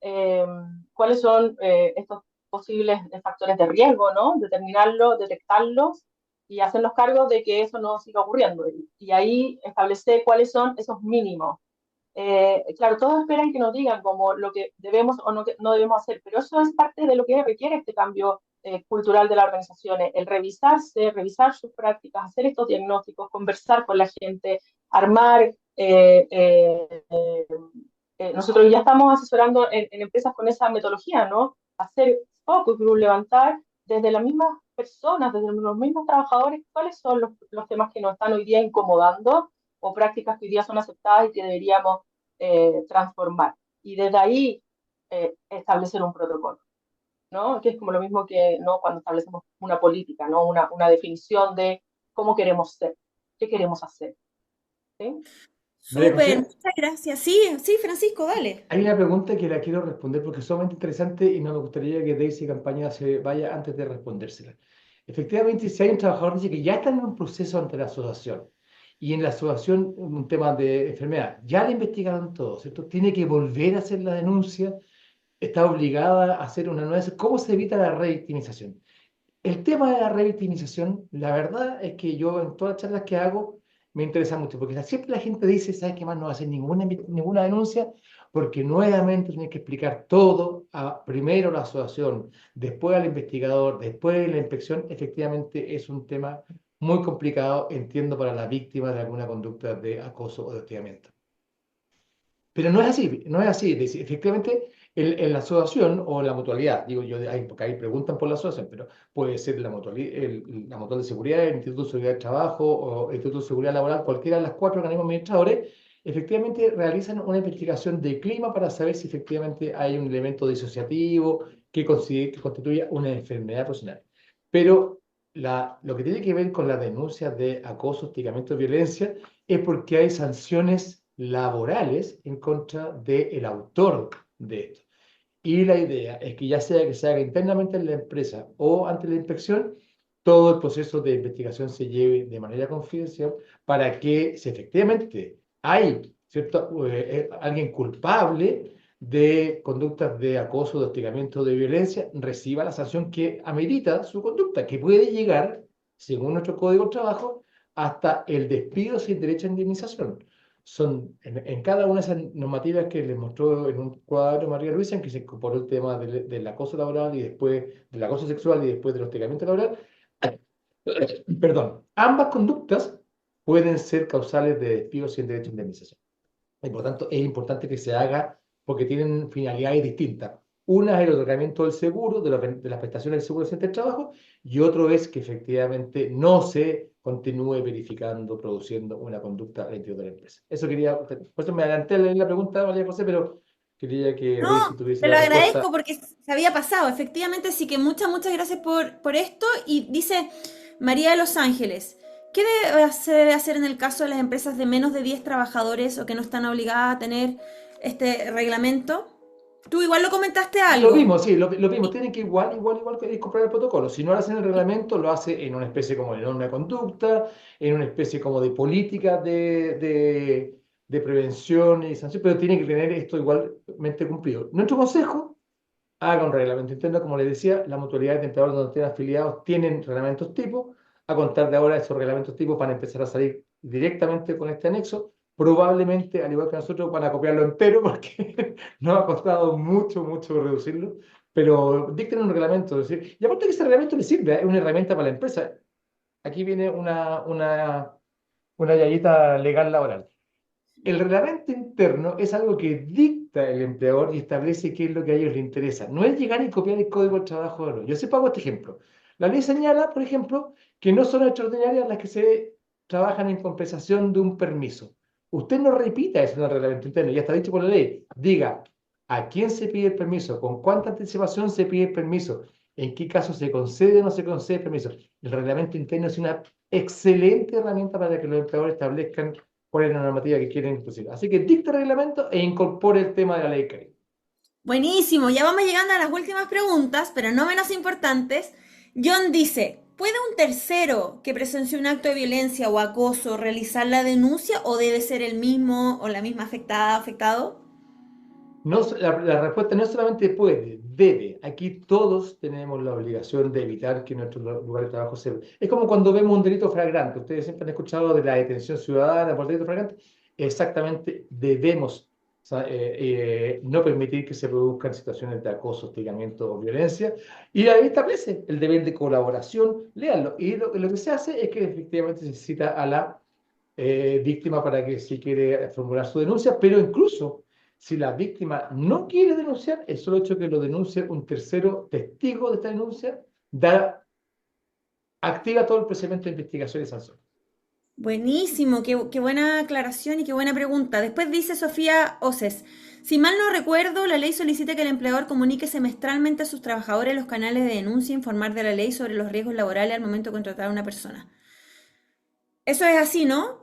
eh, cuáles son estos posibles factores de riesgo, ¿no? Determinarlos, detectarlos y hacernos cargo de que eso no siga ocurriendo. Y ahí establecer cuáles son esos mínimos. Claro, todos esperan que nos digan como lo que debemos o no debemos hacer, pero eso es parte de lo que requiere este cambio cultural de las organizaciones, el revisarse, revisar sus prácticas, hacer estos diagnósticos, conversar con la gente, armar. Nosotros ya estamos asesorando en empresas con esa metodología, ¿no? Hacer focus group, levantar desde las mismas personas, desde los mismos trabajadores, cuáles son los temas que nos están hoy día incomodando o prácticas que hoy día son aceptadas y que deberíamos transformar. Y desde ahí establecer un protocolo, ¿no? Que es como lo mismo que ¿no? cuando establecemos una política, ¿no? Una definición de cómo queremos ser, qué queremos hacer. ¿Sí? María Súper, José, muchas gracias. Sí, sí, Francisco, dale. hay una pregunta que la quiero responder porque es sumamente interesante y no me gustaría que Daisy Campaña se vaya antes de respondérsela. Efectivamente, si hay un trabajador dice que ya está en un proceso ante la asociación y en la asociación un tema de enfermedad, ya le investigaron todo, ¿cierto? Tiene que volver a hacer la denuncia, está obligada a hacer una nueva. ¿Cómo se evita la revictimización? El tema de la revictimización, la verdad es que yo en todas las charlas que hago me interesa mucho, porque siempre la gente dice, ¿sabes qué más? No va a hacer ninguna denuncia porque nuevamente tienes que explicar todo primero a la asociación, después al investigador, después la inspección. Efectivamente es un tema muy complicado, entiendo, para la víctima de alguna conducta de acoso o de hostigamiento. Pero no es así, no es así. Efectivamente, en la asociación o la mutualidad, digo yo, porque ahí preguntan por la asociación, pero puede ser la la mutual de seguridad, el Instituto de Seguridad del Trabajo o el Instituto de Seguridad Laboral, cualquiera de las 4 organismos administradores, efectivamente realizan una investigación de clima para saber si efectivamente hay un elemento disociativo que constituya una enfermedad profesional. Pero lo que tiene que ver con la denuncia de acoso, hostigamiento, violencia, es porque hay sanciones laborales en contra del autor de esto. Y la idea es que ya sea que se haga internamente en la empresa o ante la inspección, todo el proceso de investigación se lleve de manera confidencial para que si efectivamente hay, ¿cierto? Alguien culpable de conductas de acoso, de hostigamiento, de violencia, reciba la sanción que amerita su conducta, que puede llegar, según nuestro Código de Trabajo, hasta el despido sin derecho a indemnización. Son en cada una de esas normativas que les mostró en un cuadro María Luisa, en que se incorporó el tema del acoso laboral y después del acoso sexual y después del hostigamiento laboral. Perdón, ambas conductas pueden ser causales de despido sin derecho a indemnización. Y por tanto, es importante que se haga porque tienen finalidades distintas. Una es el otorgamiento del seguro, de las prestaciones del seguro del trabajo, y otro es que efectivamente no se continúe verificando, produciendo una conducta al interior de la empresa. Eso quería, por eso me adelanté en la pregunta, María José, pero quería que Daisy No, tuviese te la lo respuesta. agradezco porque se había pasado. Efectivamente, sí que muchas gracias por esto. Y dice María de Los Ángeles, ¿qué se debe hacer en el caso de las empresas de menos de 10 trabajadores o que no están obligadas a tener este reglamento? Tú igual lo comentaste Lo algo. vimos, sí, lo vimos. Tienen que igual que comprar el protocolo. Si no lo hacen en el reglamento, lo hace en una especie como de norma de conducta, en una especie como de política de prevención y sanción, pero tiene que tener esto igualmente cumplido. Nuestro consejo, haga un reglamento interno, como les decía, las mutualidades de empleadores donde estén afiliados tienen reglamentos tipo. A contar de ahora, esos reglamentos tipo van a empezar a salir directamente con este anexo. Probablemente, al igual que nosotros, van a copiarlo entero porque nos ha costado mucho reducirlo, pero dicten un reglamento. Es decir, y aparte que ese reglamento le sirve, es una herramienta para la empresa. Aquí viene una yayita legal laboral. El reglamento interno es algo que dicta el empleador y establece qué es lo que a ellos les interesa. No es llegar y copiar el código de trabajo o no. Yo siempre hago este ejemplo. La ley señala, por ejemplo, que no son extraordinarias las que se trabajan en compensación de un permiso. Usted no repita eso en el reglamento interno, ya está dicho por la ley. Diga a quién se pide el permiso, con cuánta anticipación se pide el permiso, en qué caso se concede o no se concede el permiso. El reglamento interno es una excelente herramienta para que los empleadores establezcan cuál es la normativa que quieren introducir. Así que dicte el reglamento e incorpore el tema de la ley CARI. Buenísimo, ya vamos llegando a las últimas preguntas, pero no menos importantes. John dice, ¿puede un tercero que presencie un acto de violencia o acoso realizar la denuncia o debe ser el mismo o la misma afectado? No, la respuesta no solamente puede, debe. Aquí todos tenemos la obligación de evitar que nuestro lugar de trabajo se... Es como cuando vemos un delito flagrante. Ustedes siempre han escuchado de la detención ciudadana por delito flagrante. Exactamente, debemos, o sea, no permitir que se produzcan situaciones de acoso, hostigamiento o violencia. Y ahí establece el deber de colaboración. Léanlo. Y lo que se hace es que efectivamente se cita a la víctima para que si quiere formular su denuncia, pero incluso si la víctima no quiere denunciar, el solo hecho que lo denuncie un tercero testigo de esta denuncia activa todo el procedimiento de investigación y sanción. Buenísimo, qué buena aclaración y qué buena pregunta. Después dice Sofía Oces, si mal no recuerdo, la ley solicita que el empleador comunique semestralmente a sus trabajadores los canales de denuncia e informar de la ley sobre los riesgos laborales al momento de contratar a una persona. Eso es así, ¿no?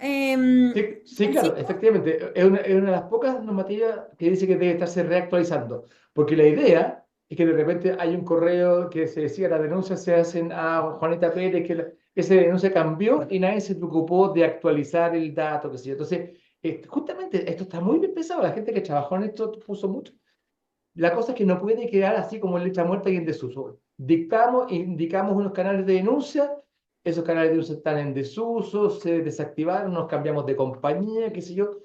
Sí, claro, efectivamente. Es una de las pocas normativas que dice que debe estarse reactualizando, porque la idea es que de repente hay un correo que se decía las denuncias se hacen a Juanita Pérez, que esa denuncia cambió y nadie se preocupó de actualizar el dato, qué sé yo. Entonces, justamente esto está muy bien pensado, la gente que trabajó en esto puso mucho. La cosa es que no puede quedar así como en letra muerta y en desuso. Indicamos unos canales de denuncia, esos canales de denuncia están en desuso, se desactivaron, nos cambiamos de compañía, qué sé yo.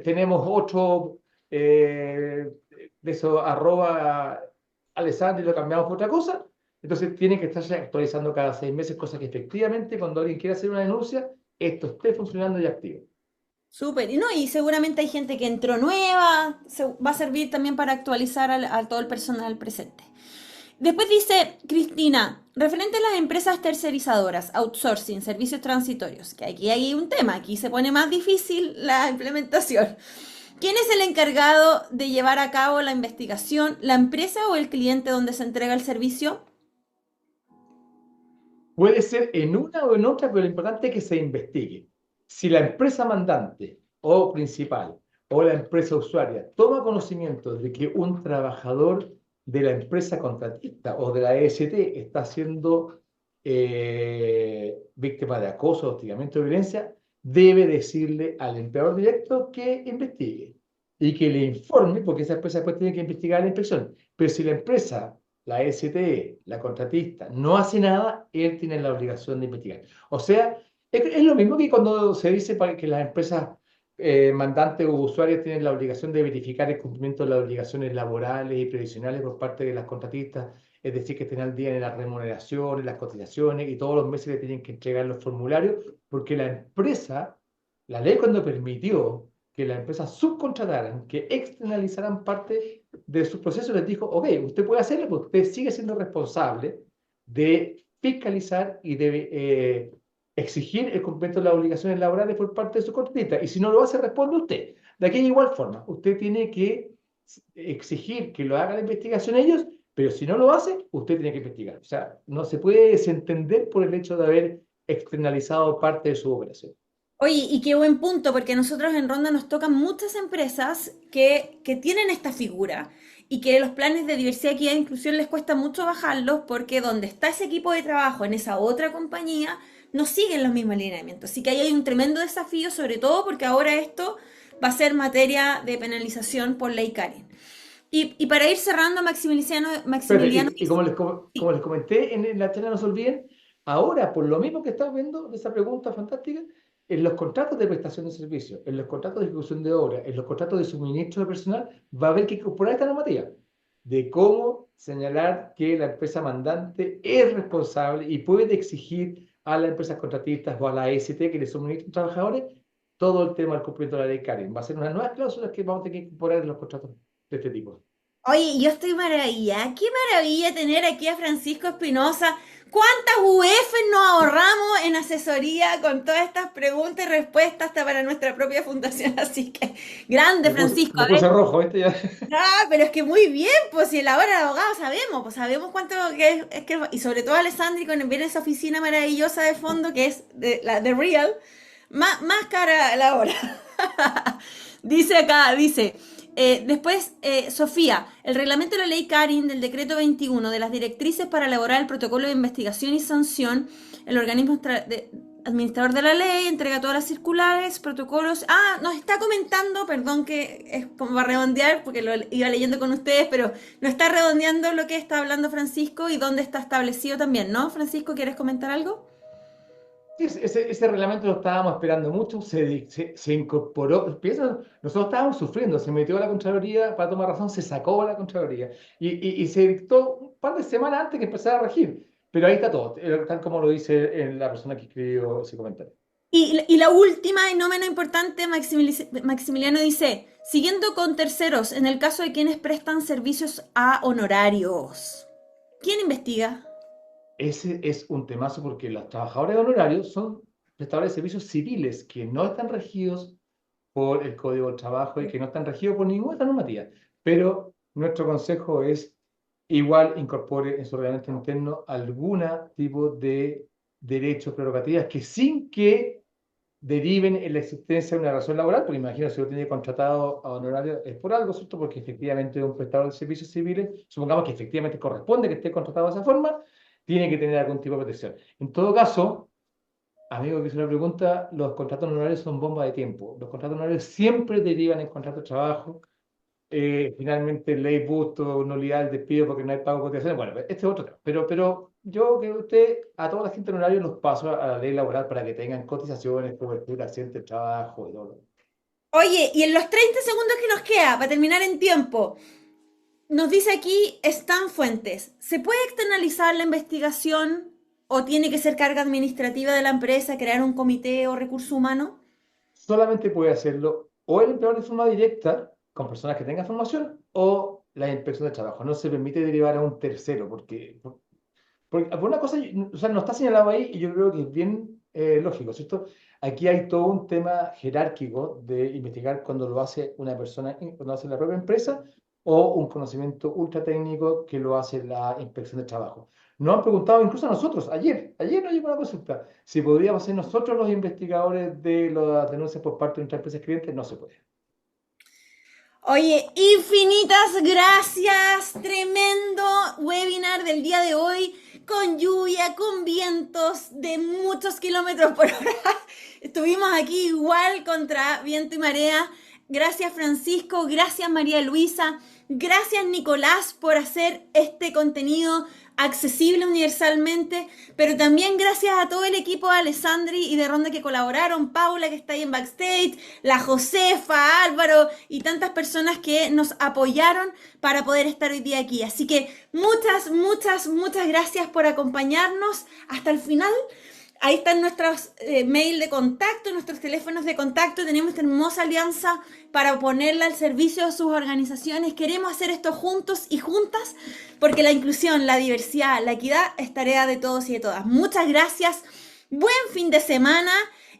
Tenemos otro de eso arroba Alessandri lo cambiamos por otra cosa. Entonces tiene que estarse actualizando cada 6 meses, cosa que efectivamente cuando alguien quiere hacer una denuncia, esto esté funcionando y activo. Súper. Y no, y seguramente hay gente que entró nueva, va a servir también para actualizar a todo el personal presente. Después dice Cristina, referente a las empresas tercerizadoras, outsourcing, servicios transitorios, que aquí hay un tema, aquí se pone más difícil la implementación. ¿Quién es el encargado de llevar a cabo la investigación, la empresa o el cliente donde se entrega el servicio? Puede ser en una o en otra, pero lo importante es que se investigue. Si la empresa mandante o principal o la empresa usuaria toma conocimiento de que un trabajador de la empresa contratista o de la EST está siendo víctima de acoso, hostigamiento o violencia, debe decirle al empleador directo que investigue y que le informe, porque esa empresa después tiene que investigar la inspección. Pero si la empresa, la STE, la contratista, no hace nada, él tiene la obligación de investigar. O sea, es lo mismo que cuando se dice que las empresas mandantes o usuarias tienen la obligación de verificar el cumplimiento de las obligaciones laborales y previsionales por parte de las contratistas, es decir, que estén al día en las remuneraciones, las cotizaciones y todos los meses le tienen que entregar los formularios, porque la empresa, la ley cuando permitió que las empresas subcontrataran, que externalizaran parte de sus procesos, les dijo, ok, usted puede hacerlo, pero usted sigue siendo responsable de fiscalizar y de exigir el cumplimiento de las obligaciones laborales por parte de su contratista. Y si no lo hace, responde usted. De aquella igual forma, usted tiene que exigir que lo haga la investigación ellos, pero si no lo hace, usted tiene que investigar. O sea, no se puede desentender por el hecho de haber externalizado parte de su operación. Oye, y qué buen punto, porque a nosotros en Ronda nos tocan muchas empresas que tienen esta figura y que los planes de diversidad, equidad e inclusión les cuesta mucho bajarlos porque donde está ese equipo de trabajo en esa otra compañía no siguen los mismos lineamientos. Así que ahí hay un tremendo desafío, sobre todo porque ahora esto va a ser materia de penalización por ley Karen. Y para ir cerrando, Pero, Maximiliano, y como les comenté en la charla, no se olviden, ahora, por lo mismo que estamos viendo de esa pregunta fantástica, en los contratos de prestación de servicios, en los contratos de ejecución de obra, en los contratos de suministro de personal, va a haber que incorporar esta normativa de cómo señalar que la empresa mandante es responsable y puede exigir a las empresas contratistas o a la ST que le suministren trabajadores todo el tema del cumplimiento de la ley Karen. Va a ser unas nuevas cláusulas que vamos a tener que incorporar en los contratos de este tipo. oye, yo estoy maravillada. Qué maravilla tener aquí a Francisco Espinosa. ¿Cuántas UF nos ahorramos en asesoría con todas estas preguntas y respuestas hasta para nuestra propia fundación? Así que, grande, Francisco. Me puse rojo, ¿viste? Ya. Ah, pero es que muy bien, pues si en la hora de abogado sabemos, pues sabemos cuánto es que, y sobre todo Alessandri con viene esa oficina maravillosa de fondo que es la de Real, más cara la hora. Dice acá, dice, después, Sofía, el reglamento de la ley Karin del decreto 21 de las directrices para elaborar el protocolo de investigación y sanción, el organismo administrador de la ley entrega todas las circulares, protocolos. Ah, nos está comentando, perdón que es como va a redondear porque lo iba leyendo con ustedes, pero nos está redondeando lo que está hablando Francisco y dónde está establecido también, ¿no? Francisco, ¿quieres comentar algo? Sí, ese reglamento lo estábamos esperando mucho, se incorporó, nosotros estábamos sufriendo, se metió a la Contraloría, para tomar razón, se sacó a la Contraloría y se dictó un par de semanas antes que empezara a regir, pero ahí está todo, tal como lo dice la persona que escribió ese comentario. Y la última y no menos importante, Maximiliano dice, siguiendo con terceros, en el caso de quienes prestan servicios a honorarios, ¿quién investiga? Ese es un temazo porque los trabajadores honorarios son prestadores de servicios civiles que no están regidos por el Código del Trabajo y que no están regidos por ninguna otra normativa. Pero nuestro consejo es igual incorpore en su reglamento interno algún tipo de derechos, prerrogativas que sin que deriven en la existencia de una razón laboral, porque imagino si lo tiene contratado a honorario es por algo, ¿cierto? Porque efectivamente es un prestador de servicios civiles, supongamos que efectivamente corresponde que esté contratado de esa forma, tiene que tener algún tipo de protección. En todo caso, amigo que hizo la pregunta, los contratos honorarios son bomba de tiempo. Los contratos honorarios siempre derivan en contratos de trabajo. Finalmente, ley busto, nulidad del despido porque no hay pago de cotizaciones. Bueno, este es otro tema. Pero yo que usted, a toda la gente honorario los paso a la ley laboral para que tengan cotizaciones, cobertura, accidente de trabajo y todo. Oye, y en los 30 segundos que nos queda, para terminar en tiempo, nos dice aquí Stan Fuentes, ¿se puede externalizar la investigación o tiene que ser carga administrativa de la empresa, crear un comité o recurso humano? Solamente puede hacerlo o el empleador de forma directa, con personas que tengan formación, o la inspección de trabajo. No se permite derivar a un tercero, por una cosa, o sea, no está señalado ahí y yo creo que es bien lógico, ¿cierto? Aquí hay todo un tema jerárquico de investigar cuando lo hace una persona, cuando lo hace la propia empresa, o un conocimiento ultra técnico que lo hace la inspección de trabajo. Nos han preguntado incluso a nosotros, ayer nos llegó una consulta, si podríamos ser nosotros los investigadores de las denuncias por parte de nuestras empresas clientes, no se puede. Oye, infinitas gracias. Tremendo webinar del día de hoy, con lluvia, con vientos de muchos kilómetros por hora. Estuvimos aquí igual contra viento y marea. Gracias Francisco, gracias María Luisa, gracias Nicolás por hacer este contenido accesible universalmente, pero también gracias a todo el equipo de Alessandri y de Ronda que colaboraron, Paula que está ahí en backstage, la Josefa, Álvaro y tantas personas que nos apoyaron para poder estar hoy día aquí. Así que muchas gracias por acompañarnos hasta el final. Ahí están nuestros mail de contacto, nuestros teléfonos de contacto. Tenemos esta hermosa alianza para ponerla al servicio de sus organizaciones. Queremos hacer esto juntos y juntas porque la inclusión, la diversidad, la equidad es tarea de todos y de todas. Muchas gracias. Buen fin de semana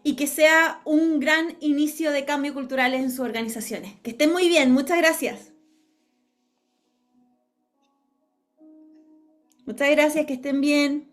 y que sea un gran inicio de cambio cultural en sus organizaciones. Que estén muy bien. Muchas gracias. Muchas gracias. Que estén bien.